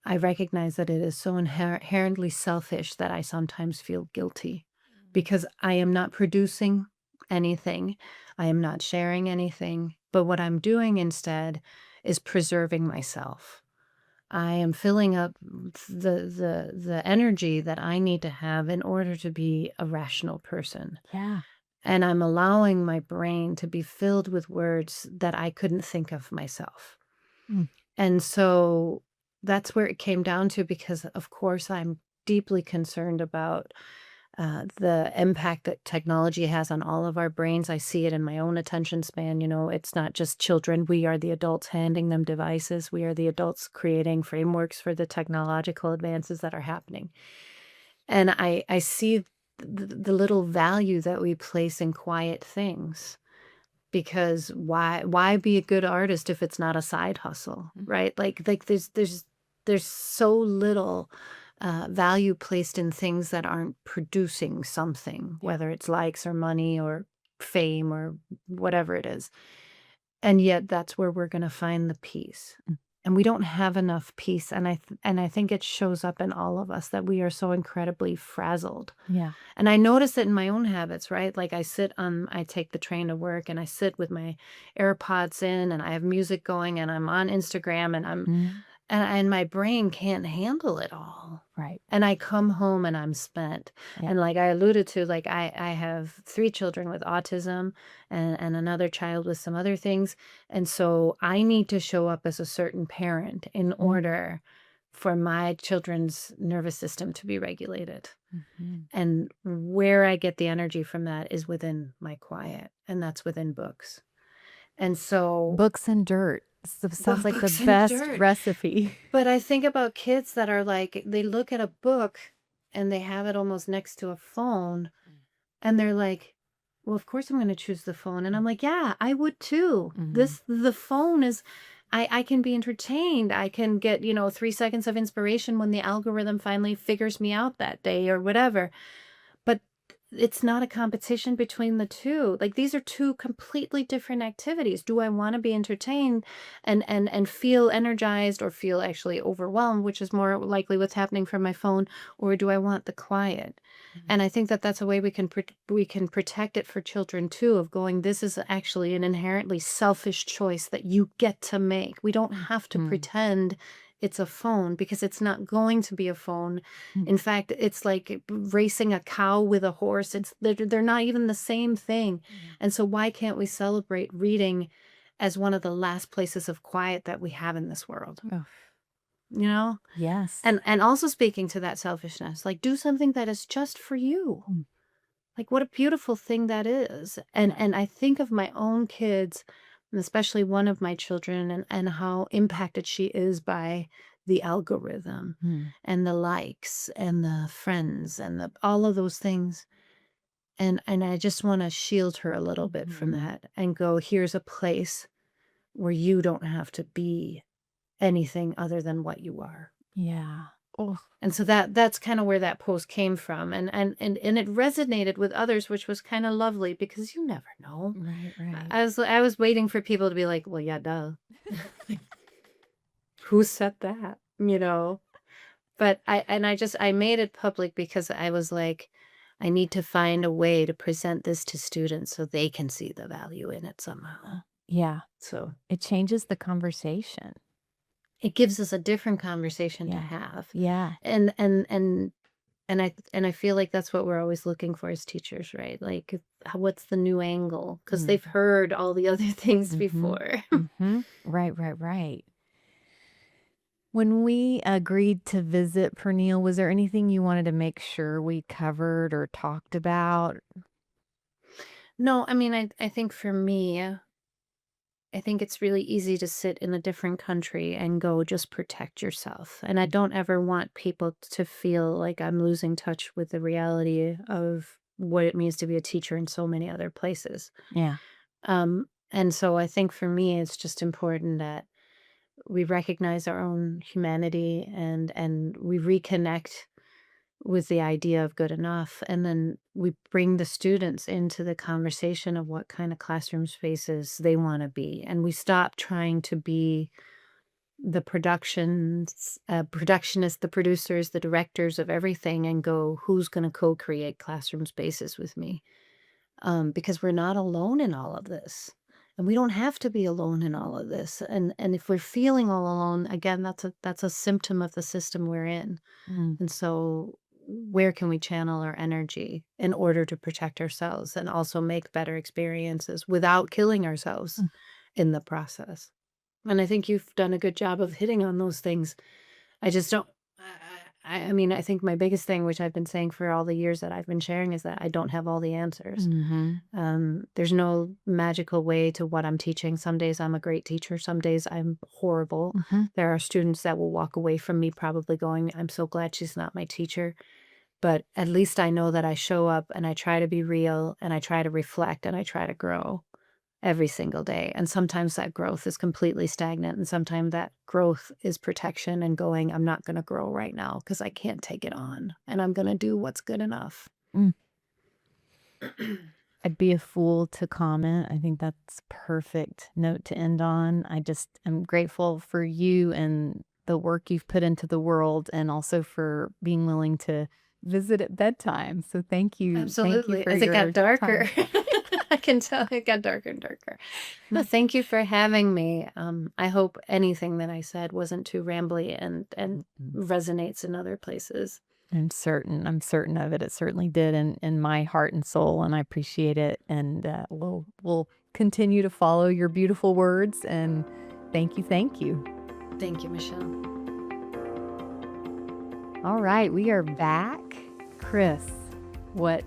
I recognize that it is so inherently selfish that I sometimes feel guilty, because I am not producing anything. I am not sharing anything. But what I'm doing instead is preserving myself. I am filling up the energy that I need to have in order to be a rational person. Yeah. And I'm allowing my brain to be filled with words that I couldn't think of myself. And so that's where it came down to, because of course I'm deeply concerned about the impact that technology has on all of our brains. I see it in my own attention span. It's not just children. We are the adults handing them devices. We are the adults creating frameworks for the technological advances that are happening. And I see the little value that we place in quiet things, because why be a good artist if it's not a side hustle, right? Like there's so little value placed in things that aren't producing something, whether it's likes or money or fame or whatever it is. And yet that's where we're going to find the peace. And we don't have enough peace. And I think it shows up in all of us, that we are so incredibly frazzled. Yeah. And I notice it in my own habits, right? Like I take the train to work, and I sit with my AirPods in, and I have music going, and I'm on Instagram, and and my brain can't handle it all. Right. And I come home and I'm spent. Yeah. And like I alluded to, like I have 3 children with autism and another child with some other things. And so I need to show up as a certain parent in order for my children's nervous system to be regulated. And where I get the energy from that is within my quiet, and that's within books. And so Books and dirt. Sounds like books the and best dirt. recipe. But I think about kids that are like, they look at a book and they have it almost next to a phone, and they're like, well, of course I'm going to choose the phone. And I'm like, yeah, I would too. The phone is, I can be entertained. I can get, 3 seconds of inspiration when the algorithm finally figures me out that day or whatever. But it's not a competition between the two. Like, these are two completely different activities. Do I want to be entertained and feel energized, or feel actually overwhelmed, which is more likely what's happening from my phone, or do I want the quiet? And I think that that's a way we can protect it for children too, of going, this is actually an inherently selfish choice that you get to make. We don't have to pretend it's a phone, because it's not going to be a phone. In fact, it's like racing a cow with a horse. They're not even the same thing. And so why can't we celebrate reading as one of the last places of quiet that we have in this world? Yes. And also, speaking to that selfishness, like, do something that is just for you. Like, what a beautiful thing that is. And I think of my own kids, and especially one of my children, and how impacted she is by the algorithm and the likes and the friends and all of those things. And I just want to shield her a little bit from that, and go, here's a place where you don't have to be anything other than what you are. Yeah. Oh, And so that's kind of where that post came from. And it resonated with others, which was kind of lovely because you never know. right, right. I was waiting for people to be like, well, yeah, duh. Who said that? But I made it public because I was like, I need to find a way to present this to students so they can see the value in it somehow. Yeah, So it changes the conversation. it gives us a different conversation to Yeah. have. Yeah. And I feel like that's what we're always looking for as teachers, right? Like, what's the new angle? Because they've heard all the other things before. Right, right, right. When we agreed to visit Pernille, was there anything you wanted to make sure we covered or talked about? No, I mean, I think for me, I think it's really easy to sit in a different country and go just protect yourself. And I don't ever want people to feel like I'm losing touch with the reality of what it means to be a teacher in so many other places. Yeah. And so I think for me, it's just important that we recognize our own humanity and we reconnect with the idea of good enough. And then we bring the students into the conversation of what kind of classroom spaces they want to be. And we stop trying to be the productionists, the producers, the directors of everything and go, who's going to co-create classroom spaces with me? Because we're not alone in all of this. And we don't have to be alone in all of this. And if we're feeling all alone, again, that's a symptom of the system we're in. Mm. And so where can we channel our energy in order to protect ourselves and also make better experiences without killing ourselves Mm. in the process? And I think you've done a good job of hitting on those things. I just don't. I mean, I think my biggest thing, which I've been saying for all the years that I've been sharing, is that I don't have all the answers. There's no magical way to what I'm teaching. Some days I'm a great teacher. Some days I'm horrible. There are students that will walk away from me probably going, I'm so glad she's not my teacher. But at least I know that I show up and I try to be real and I try to reflect and I try to grow every single day. And sometimes that growth is completely stagnant. And sometimes that growth is protection and going, I'm not going to grow right now because I can't take it on. And I'm going to do what's good enough. I'd be a fool to comment. I think that's perfect note to end on. I'm grateful for you and the work you've put into the world and also for being willing to visit at bedtime. So thank you. Absolutely. Thank you for As it your got darker, time. I can tell it got darker and darker. No, thank you for having me. I hope anything that I said wasn't too rambly and resonates in other places. I'm certain of it. It certainly did in my heart and soul, and I appreciate it. And we'll continue to follow your beautiful words. And thank you, thank you. Thank you, Michelle. All right, we are back. Chris, what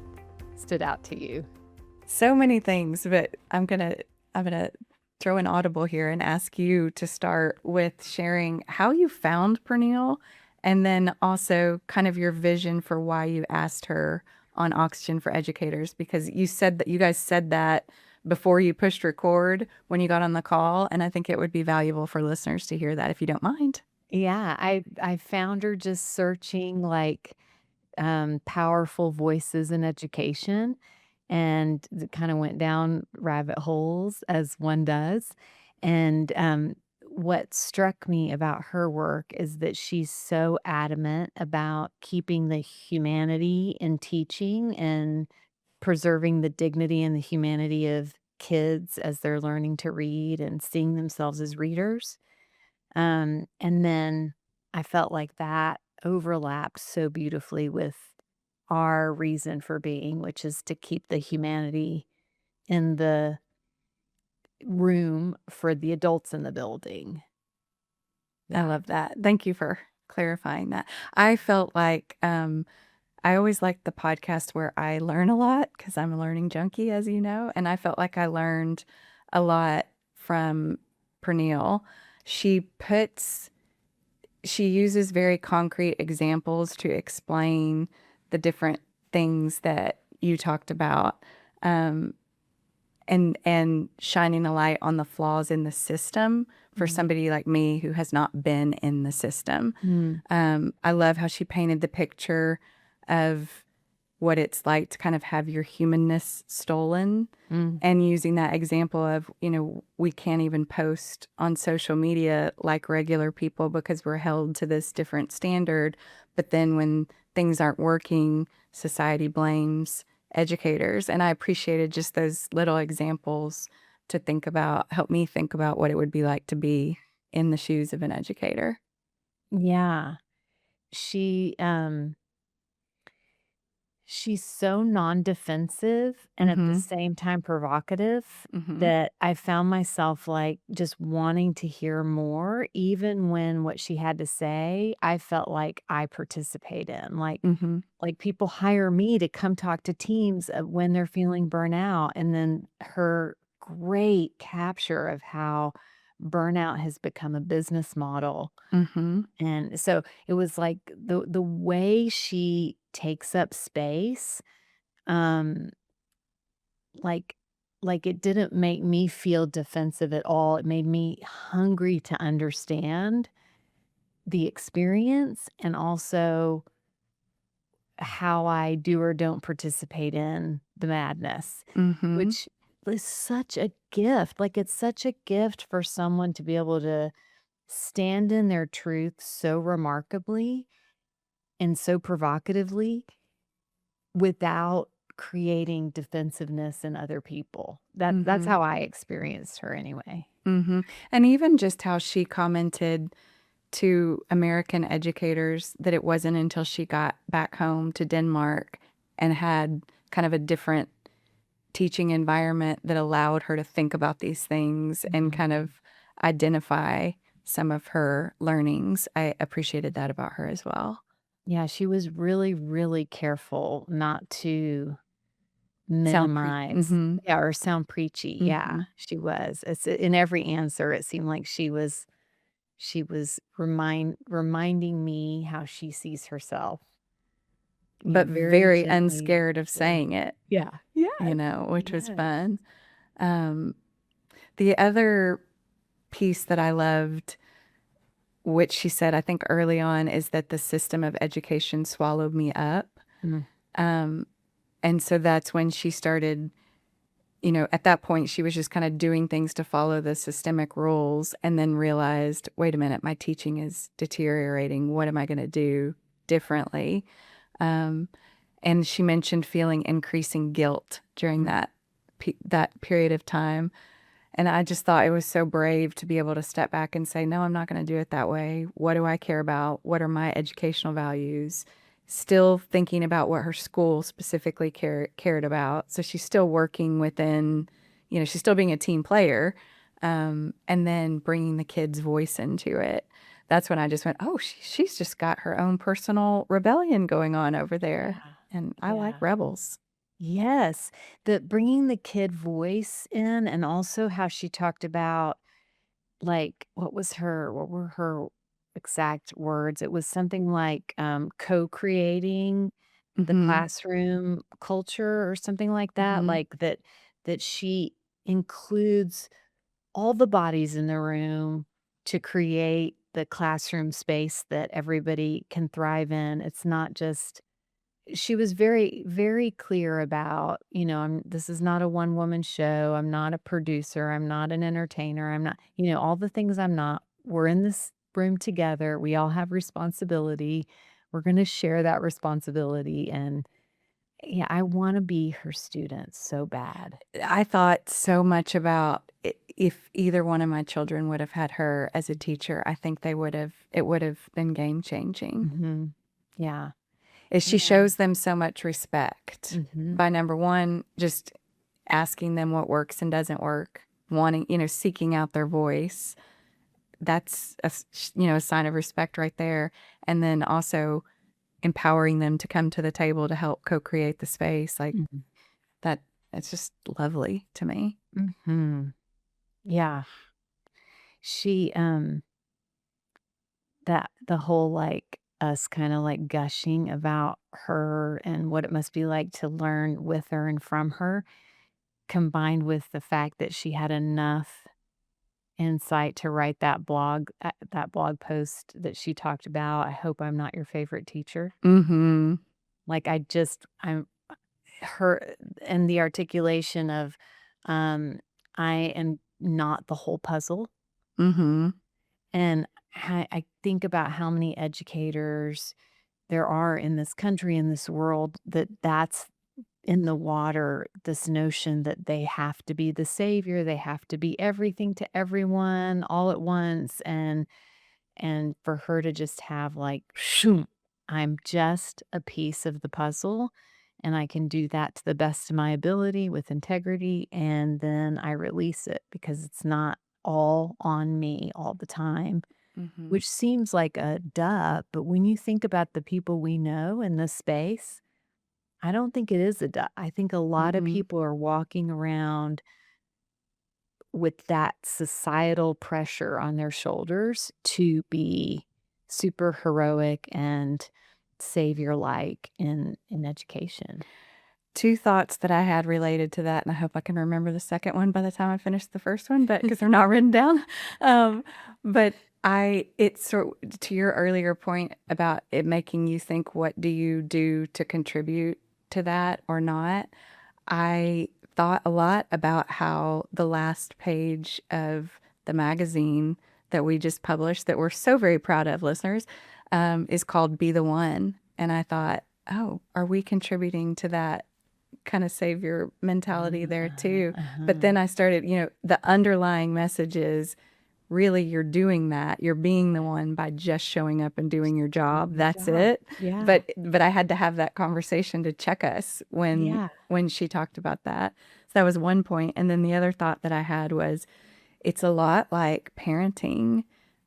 stood out to you? So many things, but I'm gonna throw an audible here and ask you to start with sharing how you found Pernille, and then also kind of your vision for why you asked her on Oxygen for Educators, because you said that you guys said that before you pushed record when you got on the call, and I think it would be valuable for listeners to hear that if you don't mind. Yeah, I found her just searching like powerful voices in education, and it kind of went down rabbit holes as one does. And what struck me about her work is that she's so adamant about keeping the humanity in teaching and preserving the dignity and the humanity of kids as they're learning to read and seeing themselves as readers. And then I felt like that overlapped so beautifully with our reason for being, which is to keep the humanity in the room for the adults in the building. I love that. Thank you for clarifying that. I felt like I always like the podcast where I learn a lot because I'm a learning junkie, as you know, and I felt like I learned a lot from Pernille. She uses very concrete examples to explain the different things that you talked about, and shining a light on the flaws in the system for somebody like me who has not been in the system. I love how she painted the picture of what it's like to kind of have your humanness stolen, and using that example of, we can't even post on social media like regular people because we're held to this different standard. But then when things aren't working, society blames educators. And I appreciated just those little examples to think about, help me think about what it would be like to be in the shoes of an educator. Yeah. She she's so non-defensive and at the same time provocative that I found myself like just wanting to hear more, even when what she had to say, I felt like I participate in. Like people hire me to come talk to teams when they're feeling burnout, and then her great capture of how burnout has become a business model. And so it was like the way she takes up space, um, like like it didn't make me feel defensive at all. It made me hungry to understand the experience and also how I do or don't participate in the madness, which is such a gift. Like it's such a gift for someone to be able to stand in their truth so remarkably and so provocatively without creating defensiveness in other people. That's how I experienced her anyway. And even just how she commented to American educators that it wasn't until she got back home to Denmark and had kind of a different teaching environment that allowed her to think about these things and kind of identify some of her learnings. I appreciated that about her as well. Yeah, she was really, really careful not to minimize, or sound preachy. Yeah, she was. It's in every answer. It seemed like she was reminding me how she sees herself. But Very very gently. unscared of saying it. Yeah. Which was fun. The other piece that I loved, which she said, I think early on, is that the system of education swallowed me up. And so that's when she started, at that point, she was just kind of doing things to follow the systemic rules and then realized, wait a minute, my teaching is deteriorating. What am I going to do differently? And she mentioned feeling increasing guilt during that period of time. And I just thought it was so brave to be able to step back and say, no, I'm not going to do it that way. What do I care about? What are my educational values? Still thinking about what her school specifically cared about. So she's still working within, she's still being a team player, and then bringing the kids' voice into it. That's when I just went, oh, she's just got her own personal rebellion going on over there. And I like rebels. Yes, the bringing the kid voice in, and also how she talked about, like, what were her exact words? It was something like, co-creating the classroom culture or something like that, like that she includes all the bodies in the room to create the classroom space that everybody can thrive in. It's not just she was very, very clear about, this is not a one woman show. I'm not a producer. I'm not an entertainer. I'm not, all the things I'm not. We're in this room together. We all have responsibility. We're going to share that responsibility. And yeah, I want to be her student so bad. I thought so much about if either one of my children would have had her as a teacher, I think it would have been game changing. Yeah. She shows them so much respect by, number one, just asking them what works and doesn't work, wanting, seeking out their voice. That's a sign of respect right there. And then also empowering them to come to the table to help co-create the space. Like that, it's just lovely to me. Yeah. She, that the whole like us kind of like gushing about her and what it must be like to learn with her and from her, combined with the fact that she had enough insight to write that blog post that she talked about. I hope I'm not your favorite teacher. Mm-hmm. Like I'm her and the articulation of um I am not the whole puzzle. Mm-hmm. And I think about how many educators there are in this country, in this world, that's in the water, this notion that they have to be the savior, they have to be everything to everyone all at once, and for her to just have like, "Shoom, I'm just a piece of the puzzle, and I can do that to the best of my ability with integrity, and then I release it because it's not all on me all the time." Mm-hmm. Which seems like a duh, but when you think about the people we know in this space, I don't think it is a duh. I think a lot of Mm-hmm. people are walking around with that societal pressure on their shoulders to be super heroic and savior-like in education. Two thoughts that I had related to that, and I hope I can remember the second one by the time I finish the first one, but because they're not written down. Um, but it's sort to your earlier point about it making you think, what do you do to contribute to that or not? I thought a lot about how the last page of the magazine that we just published, that we're so very proud of, listeners, is called Be the One. And I thought, oh, are we contributing to that kind of savior mentality there too? But then I started, the underlying message is really you're doing that. You're being the one by just showing up and doing your job. That's it. Yeah. But I had to have that conversation to check us Yeah. when she talked about that. So that was one point. And then the other thought that I had was it's a lot like parenting.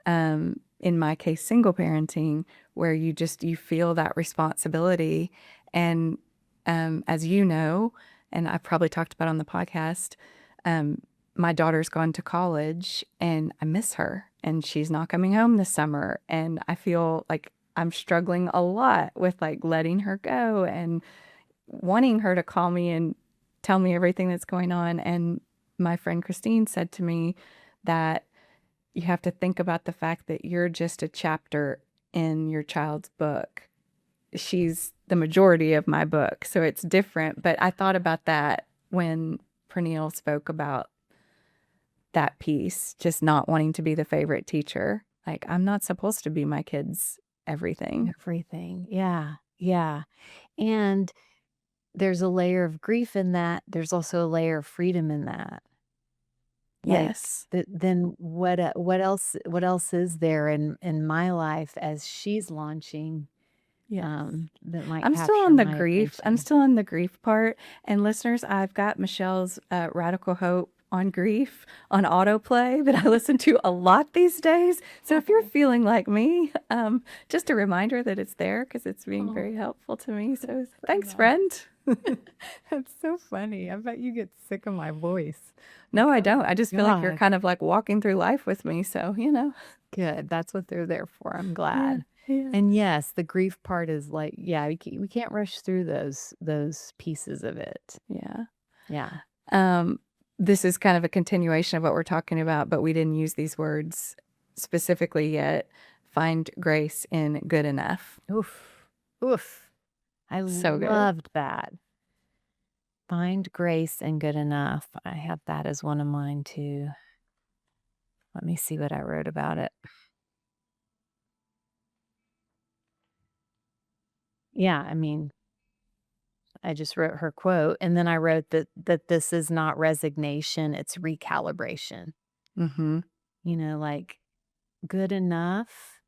In my case, single parenting, where you feel that responsibility. And as you know, and I probably talked about on the podcast, my daughter's gone to college and I miss her, and she's not coming home this summer. And I feel like I'm struggling a lot with like letting her go and wanting her to call me and tell me everything that's going on. And my friend Christine said to me that you have to think about the fact that you're just a chapter in your child's book. She's the majority of my book, so it's different. But I thought about that when Pernille spoke about that piece, just not wanting to be the favorite teacher. Like, I'm not supposed to be my kids' everything. Everything. Yeah. Yeah. And there's a layer of grief in that. There's also a layer of freedom in that. Like, Yes. then what else is there in my life as she's launching Yes. that might I'm still capture on the my grief. I'm attention? still on the grief part. And listeners, I've got Michelle's Radical Hope on grief on autoplay that I listen to a lot these days. So if you're feeling like me, just a reminder that it's there because it's being very helpful to me. So thanks, friend. That's so funny. I bet you get sick of my voice. No, I don't. I just feel like you're God. kind of like walking through life with me. So, Good. That's what they're there for. I'm glad. Yeah. And yes, the grief part is like, yeah, we can't rush through those pieces of it. Yeah. Yeah. This is kind of a continuation of what we're talking about, but we didn't use these words specifically yet. Find grace in good enough. Oof. Oof. I So good. loved that. Find grace and good enough. I have that as one of mine too. Let me see what I wrote about it. Yeah, I mean, I just wrote her quote, and then I wrote that this is not resignation, it's recalibration. Mm-hmm. Like good enough.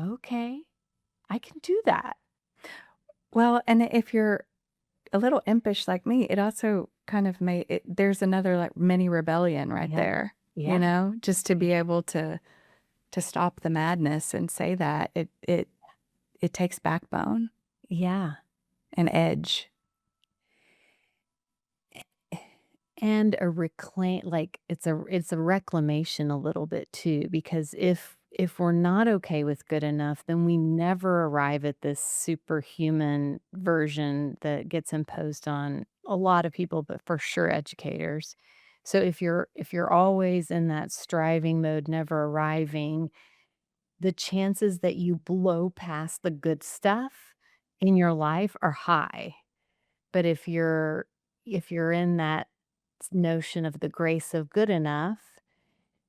Okay, I can do that. Well, and if you're a little impish like me, it also kind of there's another like mini rebellion right Yeah. there, Yeah. just to be able to stop the madness and say that it takes backbone Yeah. and edge. And a reclaim, like it's a reclamation a little bit too, because if we're not okay with good enough, then we never arrive at this superhuman version that gets imposed on a lot of people, but for sure educators, So if you're always in that striving mode, never arriving, the chances that you blow past the good stuff in your life are high. But if you're in that notion of the grace of good enough,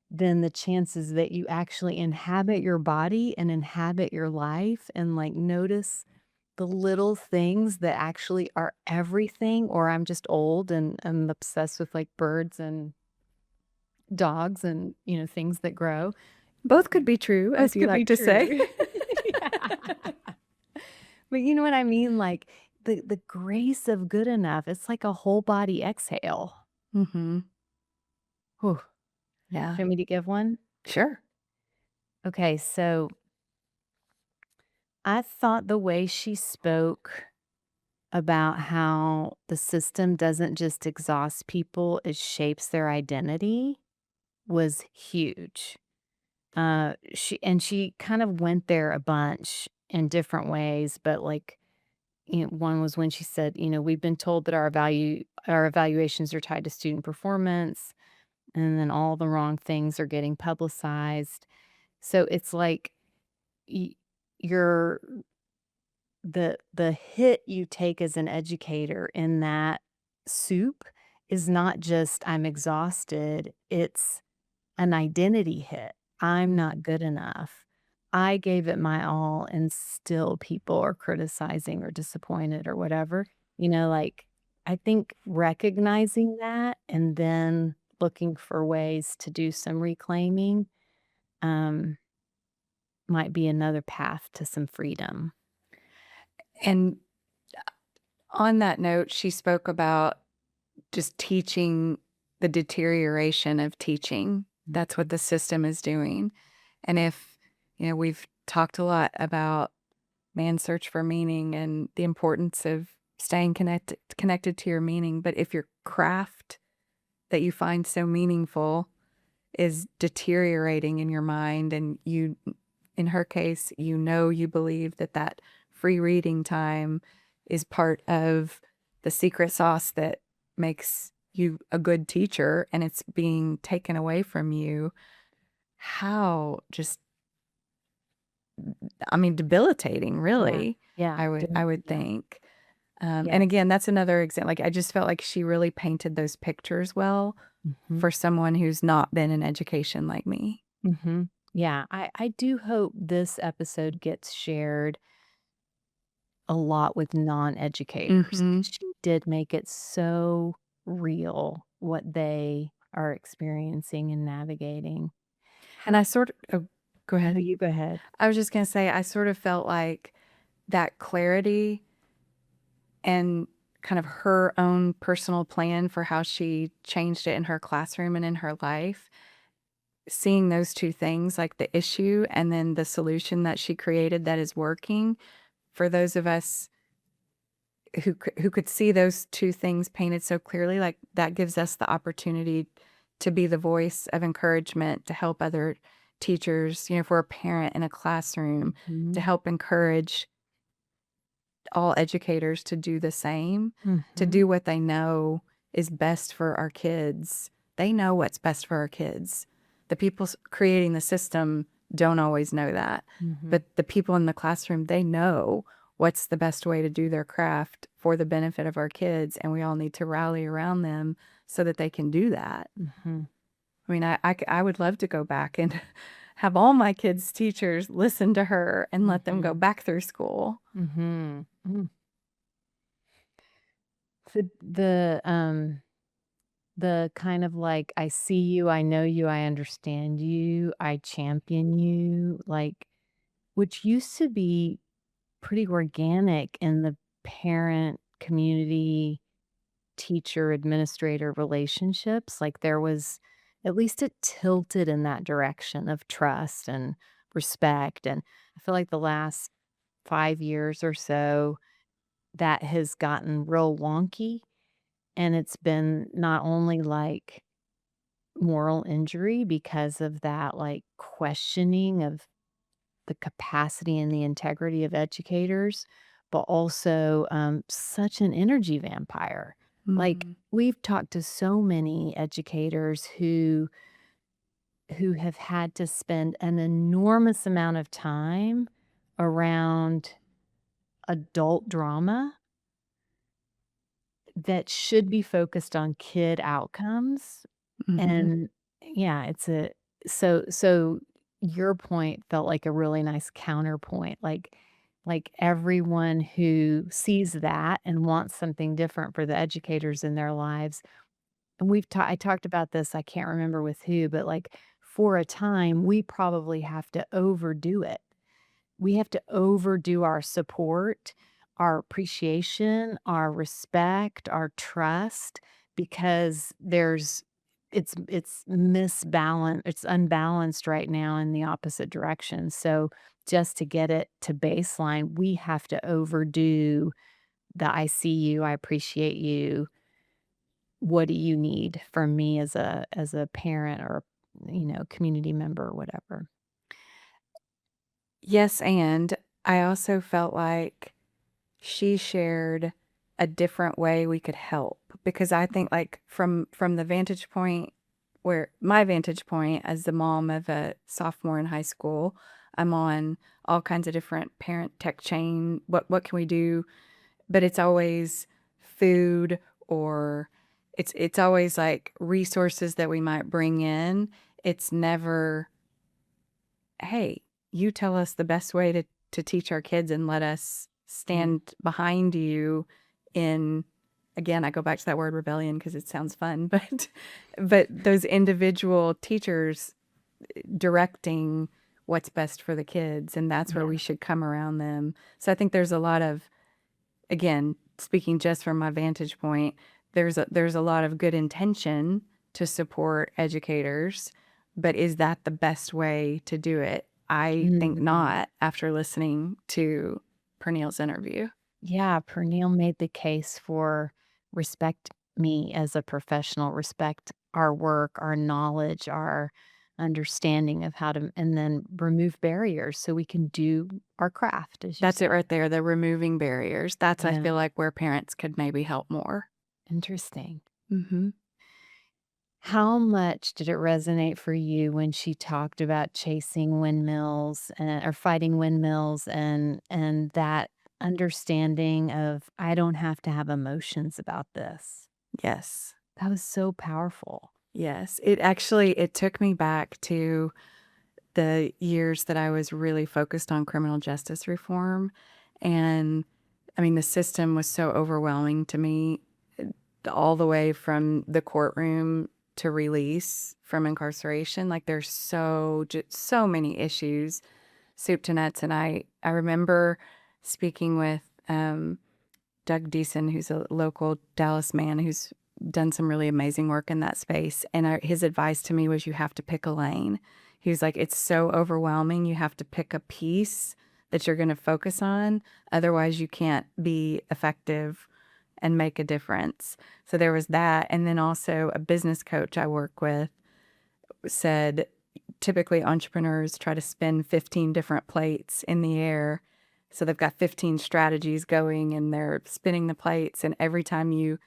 then the chances that you actually inhabit your body and inhabit your life and, like, notice the little things that actually are everything, or I'm just old and I'm obsessed with, like, birds and dogs and, things that grow. Both could be true, as Both you could be like to say. true. Yeah. But you know what I mean? Like, the grace of good enough, it's like a whole body exhale. Mm-hmm. Whew. Yeah. Do you want me to give one? Sure. Okay, so I thought the way she spoke about how the system doesn't just exhaust people, it shapes their identity was huge. She kind of went there a bunch in different ways, but like, one was when she said, we've been told that our evaluations are tied to student performance, and then all the wrong things are getting publicized. So it's like y- you're the hit you take as an educator in that soup is not just I'm exhausted, it's an identity hit. I'm not good enough. I gave it my all and still people are criticizing or disappointed or whatever. Like, I think recognizing that and then looking for ways to do some reclaiming um, might be another path to some freedom. And on that note, she spoke about just teaching the deterioration of teaching. That's what the system is doing. And if, we've talked a lot about man's search for meaning and the importance of staying connected to your meaning. But if your craft that you find so meaningful is deteriorating in your mind, and you, in her case, you believe that free reading time is part of the secret sauce that makes you a good teacher, and it's being taken away from you, how just, I mean, debilitating, really. Yeah. I would Yeah. think. Yeah. And again, that's another example. Like, I just felt like she really painted those pictures well Mhm. for someone who's not been in education like me. Mhm. Yeah, I do hope this episode gets shared a lot with non-educators. Mhm. She did make it so real what they are experiencing and navigating. And I sort of, oh, go No, ahead. you go ahead. I was just going to say, I sort of felt like that clarity and kind of her own personal plan for how she changed it in her classroom and in her life, seeing those two things, like the issue and then the solution that she created that is working, for those of us who could see those two things painted so clearly, like, that gives us the opportunity to be the voice of encouragement to help other teachers, if we're a parent in a classroom, to Mhm. help encourage all educators to do the same, to Mhm. do what they know is best for our kids. They know what's best for our kids. The people creating the system don't always know that. Mhm. But the people in the classroom, they know what's the best way to do their craft for the benefit of our kids. And we all need to rally around them so that they can do that. Mhm. I mean, I would love to go back and have all my kids' teachers listen to her and let them go Mhm. back through school. Mhm. Mm. The kind of like, I see you, I know you, I understand you, I champion you, like, which used to be pretty organic in the parent community teacher administrator relationships. Like, there was, at least it tilted in that direction of trust and respect. And I feel like the last 5 years or so, that has gotten real wonky. And it's been not only like moral injury because of that, like, questioning of the capacity and the integrity of educators, but also such an energy vampire. Like, Mhm. we've talked to so many educators who have had to spend an enormous amount of time around adult drama that should be focused on kid outcomes. Mhm. And yeah, it's a so your point felt like a really nice counterpoint. Like everyone who sees that and wants something different for the educators in their lives. And I talked about this, I can't remember with who, but like for a time we probably have to overdo it. We have to overdo our support, our appreciation, our respect, our trust because it's misbalanced, it's unbalanced right now in the opposite direction. So just to get it to baseline, we have to overdo the I see you, I appreciate you. What do you need from me as a parent or community member or whatever? Yes, and I also felt like she shared a different way we could help because I think like from the vantage point where my vantage point as the mom of a sophomore in high school, I'm on all kinds of different parent tech chain. What can we do? But it's always food or it's always like resources that we might bring in. It's never, hey, you tell us the best way to teach our kids and let us Mm. stand behind you in, again, I go back to that word rebellion because it sounds fun, but those individual teachers directing what's best for the kids, and that's where Yeah. we should come around them. So I think there's a lot of, again, speaking just from my vantage point, there's a lot of good intention to support educators, but is that the best way to do it? I think Mhm. not after listening to Pernille's interview. Yeah, Pernille made the case for respect me as a professional, respect our work, our knowledge, our understanding of how to, and then remove barriers so we can do our craft, as you That's it said. right there, the removing barriers. That's, I Yeah, feel like, where parents could maybe help more. interesting. Mhm. How much did it resonate for you when she talked about chasing windmills or fighting windmills and that understanding of I don't have to have emotions about this? Yes. That was so powerful. Yes. It took me back to the years that I was really focused on criminal justice reform. And I mean, the system was so overwhelming to me, all the way from the courtroom to release from incarceration. Like there's just so many issues, soup to nuts. And I remember speaking with Doug Deason, who's a local Dallas man who's done some really amazing work in that space. And his advice to me was you have to pick a lane. He was like, it's so overwhelming. You have to pick a piece that you're going to focus on. Otherwise, you can't be effective and make a difference. So there was that. And then also a business coach I work with said typically entrepreneurs try to spin 15 different plates in the air. So they've got 15 strategies going and they're spinning the plates. And every time you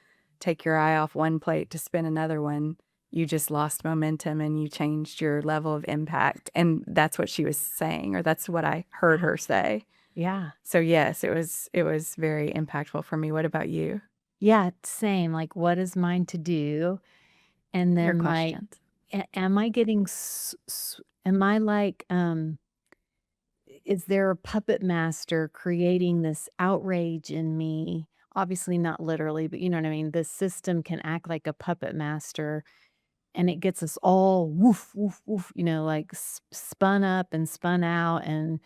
take your eye off one plate to spin another one, you just lost momentum and you changed your level of impact. And that's what she was saying, or that's what I heard Yeah. her say. Yeah. So yes, it was very impactful for me. What about you? Yeah, same. Like, what is mine to do? And Your then, like, questions. am I getting, am I like, is there a puppet master creating this outrage in me? Obviously, not literally, but you know what I mean? The system can act like a puppet master and it gets us all woof, woof, woof, like spun up and spun out and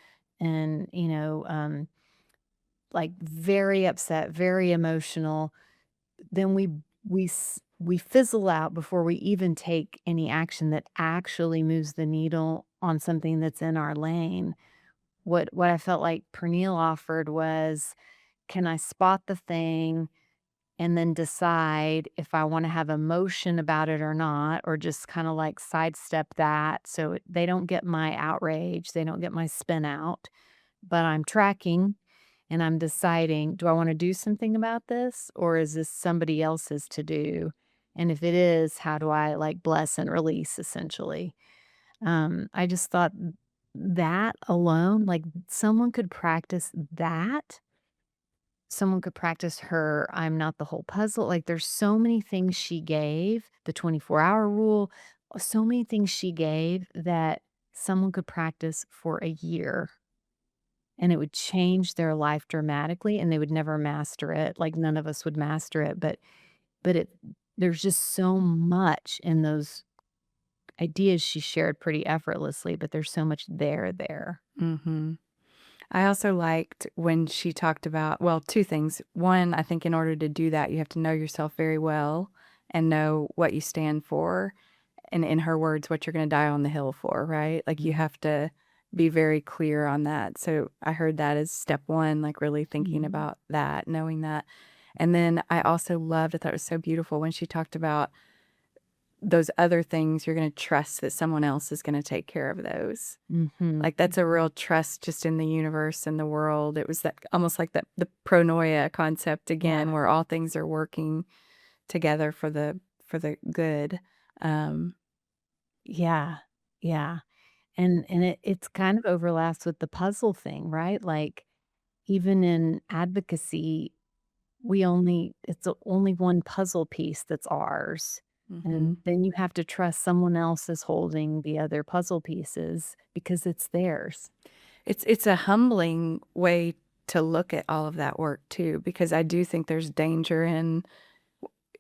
like very upset, very emotional. Then we fizzle out before we even take any action that actually moves the needle on something that's in our lane. What I felt like Pernille offered was, can I spot the thing and then decide if I wanna have emotion about it or not, or just kinda, like, sidestep that so they don't get my outrage, they don't get my spin out, but I'm tracking, and I'm deciding, do I want to do something about this or is this somebody else's to do? And if it is, how do I like bless and release essentially? I just thought that alone, like someone could practice that. Someone could practice her I'm not the whole puzzle. Like there's so many things she gave, the 24-hour rule, so many things she gave that someone could practice for a year and it would change their life dramatically and they would never master it. Like none of us would master it, but it there's just so much in those ideas she shared pretty effortlessly, but there's so much there. Mm-hmm. I also liked when she talked about, well, two things. One, I think in order to do that, you have to know yourself very well and know what you stand for. And in her words, what you're going to die on the hill for, right? Like you have to be very clear on that. So I heard that as step one, like really thinking about that, knowing that. And then I also loved, I thought it was so beautiful when she talked about those other things, you're going to trust that someone else is going to take care of those. Mhm. Like that's a real trust just in the universe and the world. It was that almost like the pronoia concept again, Yeah. where all things are working together for the good. Um, Yeah. Yeah. And it's kind of overlaps with the puzzle thing, right? Like even in advocacy, it's only one puzzle piece that's ours. And mhm. then you have to trust someone else is holding the other puzzle pieces because it's theirs. It's a humbling way to look at all of that work too, because I do think there's danger in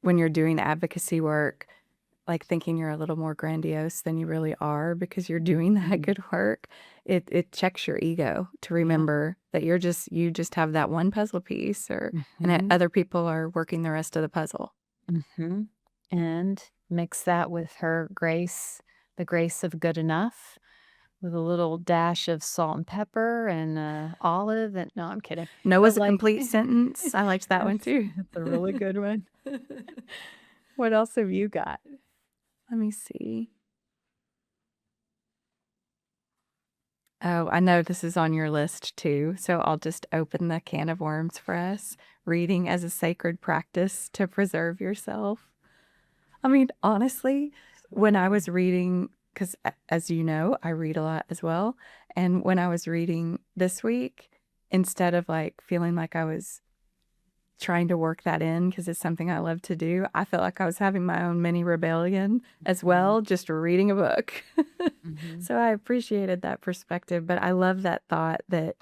when you're doing advocacy work, like thinking you're a little more grandiose than you really are because you're doing that good work. It checks your ego to remember that you just have that one puzzle piece and that Mhm. other people are working the rest of the puzzle. Mhm. And mix that with her grace, the grace of good enough, with a little dash of salt and pepper and, olive and no, I'm kidding. But, Noah's a like complete sentence. I liked that one too. that's a really good one. What else have you got? Let me see. Oh, I know this is on your list too, so I'll just open the can of worms for us. Reading as a sacred practice to preserve yourself. I mean, honestly, when I was reading, because as you know, I read a lot as well. And when I was reading this week, instead of like feeling like I was trying to work that in because it's something I love to do, I felt like I was having my own mini rebellion as well, just reading a book. Mhm. So I appreciated that perspective, but I love that thought that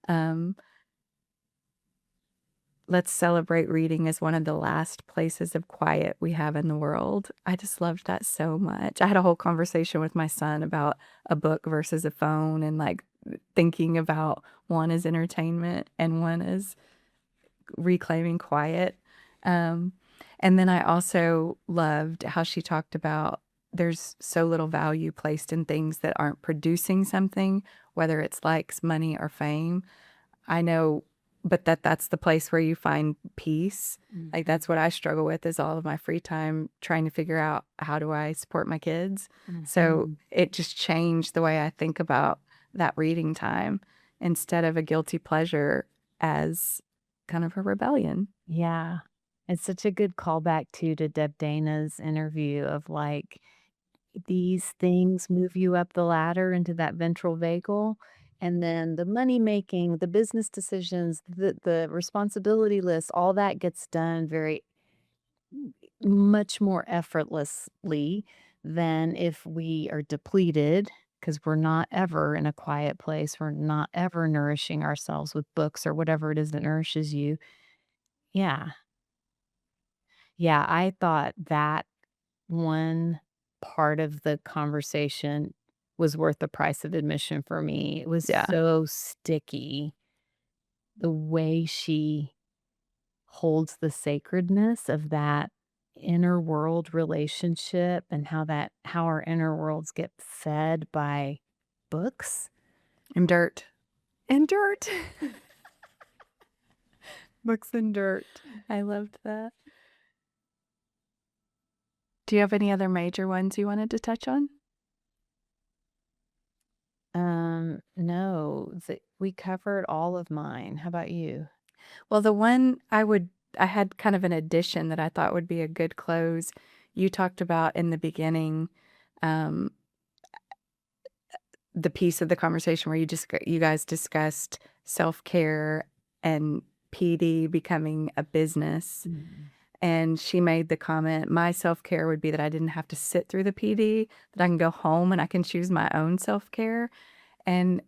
um, let's celebrate reading as one of the last places of quiet we have in the world. I just loved that so much. I had a whole conversation with my son about a book versus a phone and like thinking about one as entertainment and one as reclaiming quiet. Um, and then I also loved how she talked about there's so little value placed in things that aren't producing something, whether it's likes, money, or fame. I know, but that's the place where you find peace. Like that's what I struggle with is all of my free time trying to figure out how do I support my kids. So Mhm. it just changed the way I think about that reading time instead of a guilty pleasure as kind of a rebellion. Yeah. It's such a good callback too to Deb Dana's interview of like these things move you up the ladder into that ventral vagal. And then the money making, the business decisions, the responsibility list, all that gets done very much more effortlessly than if we are depleted because we're not ever in a quiet place. We're not ever nourishing ourselves with books or whatever it is that nourishes you. Yeah. Yeah. I thought that one part of the conversation was worth the price of admission for me. It was Yeah. so sticky, the way she holds the sacredness of that inner world relationship and how our inner worlds get fed by books And dirt. and dirt. Books and dirt. I loved that. Do you have any other major ones you wanted to touch on? No, we covered all of mine. How about you? Well, the one I had kind of an addition that I thought would be a good close. You talked about in the beginning, um, the piece of the conversation where you guys discussed self-care and PD becoming a business. And she made the comment, my self-care would be that I didn't have to sit through the PD, that I can go home and I can choose my own self-care. And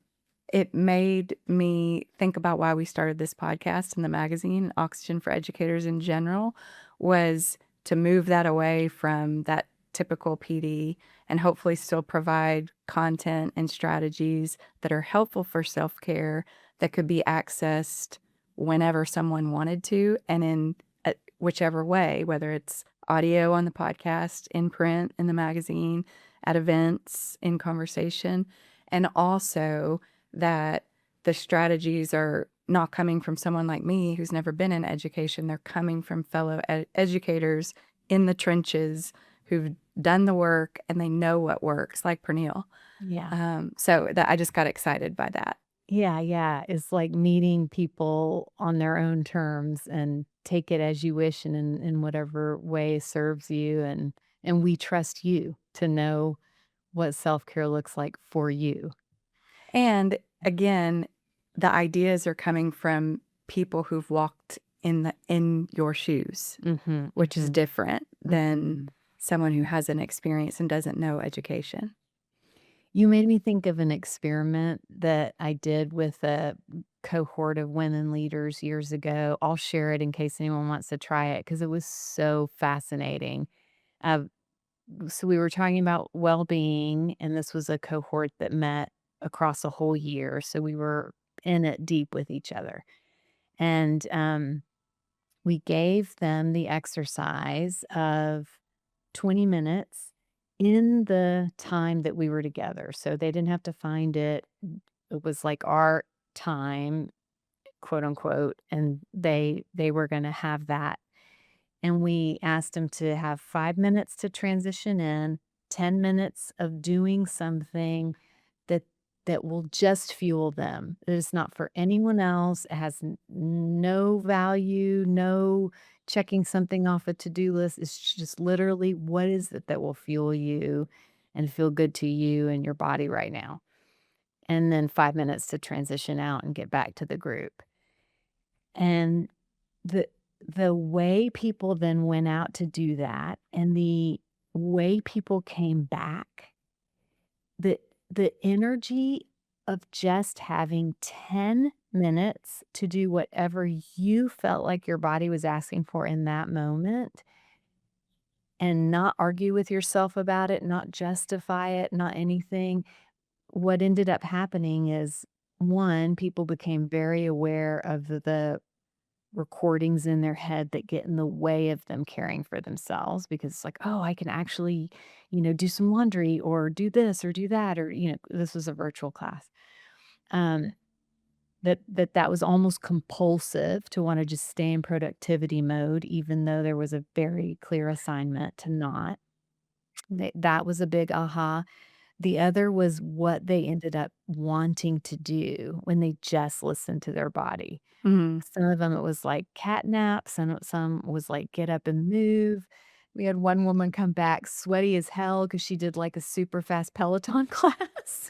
it made me think about why we started this podcast and the magazine, Oxygen for Educators in general, was to move that away from that typical PD and hopefully still provide content and strategies that are helpful for self-care that could be accessed whenever someone wanted to and in whichever way, whether it's audio on the podcast, in print, in the magazine, at events, in conversation, and also that the strategies are not coming from someone like me who's never been in education. They're coming from fellow educators in the trenches who've done the work and they know what works, like Pernille. Yeah. So that I just got excited by that. Yeah. It's like meeting people on their own terms and take it as you wish and in whatever way serves you. And we trust you to know what self-care looks like for you. And again, the ideas are coming from people who've walked in your shoes, which is different than someone who hasn't experienced and doesn't know education. You made me think of an experiment that I did with a cohort of women leaders years ago. I'll share it in case anyone wants to try it because it was so fascinating. Uh, so we were talking about well-being, and this was a cohort that met across a whole year. So we were in it deep with each other. And we gave them the exercise of 20 minutes in the time that we were together. So they didn't have to find it. It was like our time, quote unquote, and they were going to have that. And we asked them to have 5 minutes to transition in, 10 minutes of doing something that that will just fuel them. It is not for anyone else. It has no value, no checking something off a to-do list. It's just literally what is it that will fuel you and feel good to you and your body right now. And then 5 minutes to transition out and get back to the group. And the way people then went out to do that and the way people came back, the energy of just having 10 minutes to do whatever you felt like your body was asking for in that moment and not argue with yourself about it, not justify it, not anything. What ended up happening is, one, people became very aware of the recordings in their head that get in the way of them caring for themselves because it's like, oh, I can actually, do some laundry or do this or do that, or, this was a virtual class. That was almost compulsive to want to just stay in productivity mode, even though there was a very clear assignment to not. That was a big aha. The other was what they ended up wanting to do when they just listened to their body. Mm-hmm. Some of them, it was like cat naps, and some was like get up and move. We had one woman come back sweaty as hell because she did like a super fast Peloton class.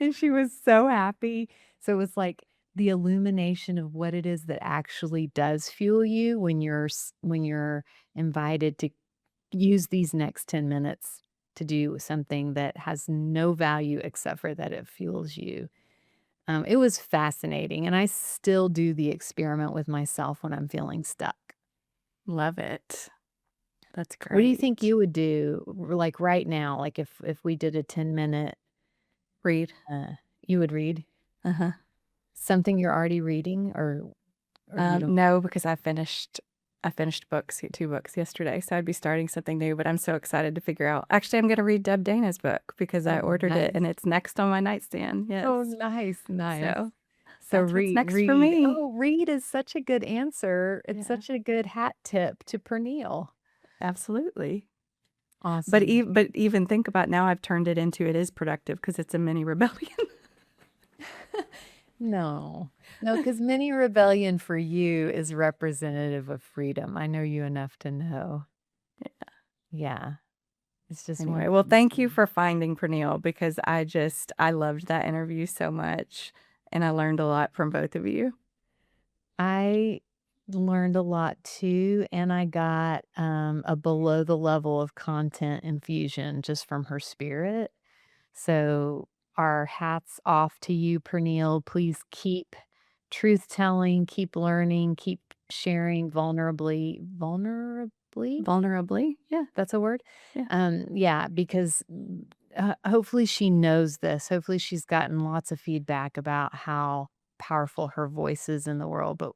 And she was so happy. So it was like the illumination of what it is that actually does fuel you when you're invited to use these next 10 minutes to do something that has no value except for that it fuels you. It was fascinating, and I still do the experiment with myself when I'm feeling stuck. Love it. That's great. What do you think you would do, like right now? Like if we did a 10-minute read? You would read something you're already reading, or you don't? No, because I finished 2 books yesterday, so I'd be starting something new, but I'm so excited to figure out. Actually, I'm going to read Deb Dana's book because I ordered it and it's next on my nightstand. Yes. Oh, nice. So So what's next for me. Oh, read is such a good answer. It's such a good hat tip to Pernille. Absolutely. Awesome. But even think about now I've turned it into it is productive because it's a mini rebellion. No, no, because mini rebellion for you is representative of freedom. I know you enough to know. Yeah, it's just Anyway, one. well, thank you for finding Pernille because I loved that interview so much and I learned a lot from both of you. I learned a lot too, and I got a below the level of content infusion just from her spirit. So, our hats off to you, Pernille. Please keep truth telling, keep learning, keep sharing vulnerably. Vulnerably. Yeah. That's a word? Yeah. Yeah, because hopefully she knows this. Hopefully she's gotten lots of feedback about how powerful her voice is in the world, but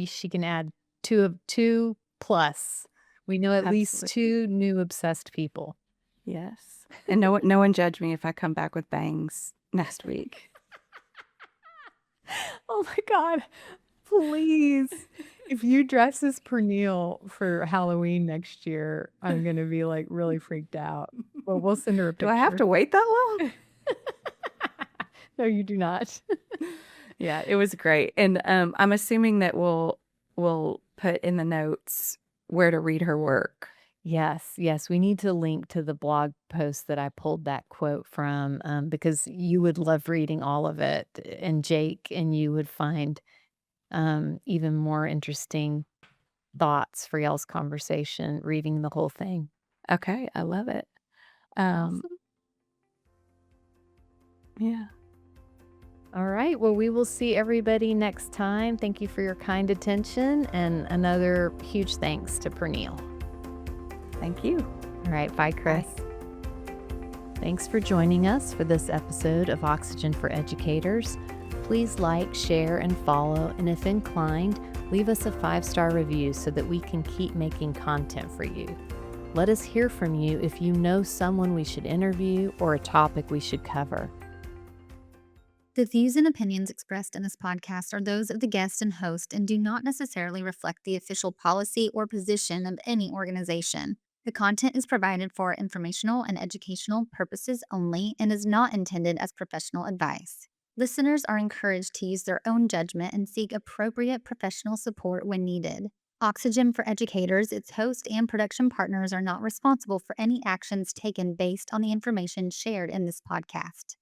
she can add two plus. We know at least Absolutely. two new obsessed people. Yes. And no one judge me if I come back with bangs next week. Oh my God. Please. If you dress as Pernille for Halloween next year, I'm going to be like really freaked out. Well, we'll send her a Do picture. I have to wait that long? No, you do not. Yeah, it was great. And I'm assuming that we'll put in the notes where to read her work. Yes, yes. We need to link to the blog post that I pulled that quote from because you would love reading all of it. And Jake and you would find even more interesting thoughts for y'all's conversation, reading the whole thing. Okay, I love it. Awesome. Yeah. All right. Well, we will see everybody next time. Thank you for your kind attention. And another huge thanks to Pernille. Thank you. All right. Bye, Chris. Thanks for joining us for this episode of Oxygen for Educators. Please like, share, and follow. And if inclined, leave us a 5-star review so that we can keep making content for you. Let us hear from you if you know someone we should interview or a topic we should cover. The views and opinions expressed in this podcast are those of the guest and host and do not necessarily reflect the official policy or position of any organization. The content is provided for informational and educational purposes only and is not intended as professional advice. Listeners are encouraged to use their own judgment and seek appropriate professional support when needed. Oxygen for Educators, its host, and production partners are not responsible for any actions taken based on the information shared in this podcast.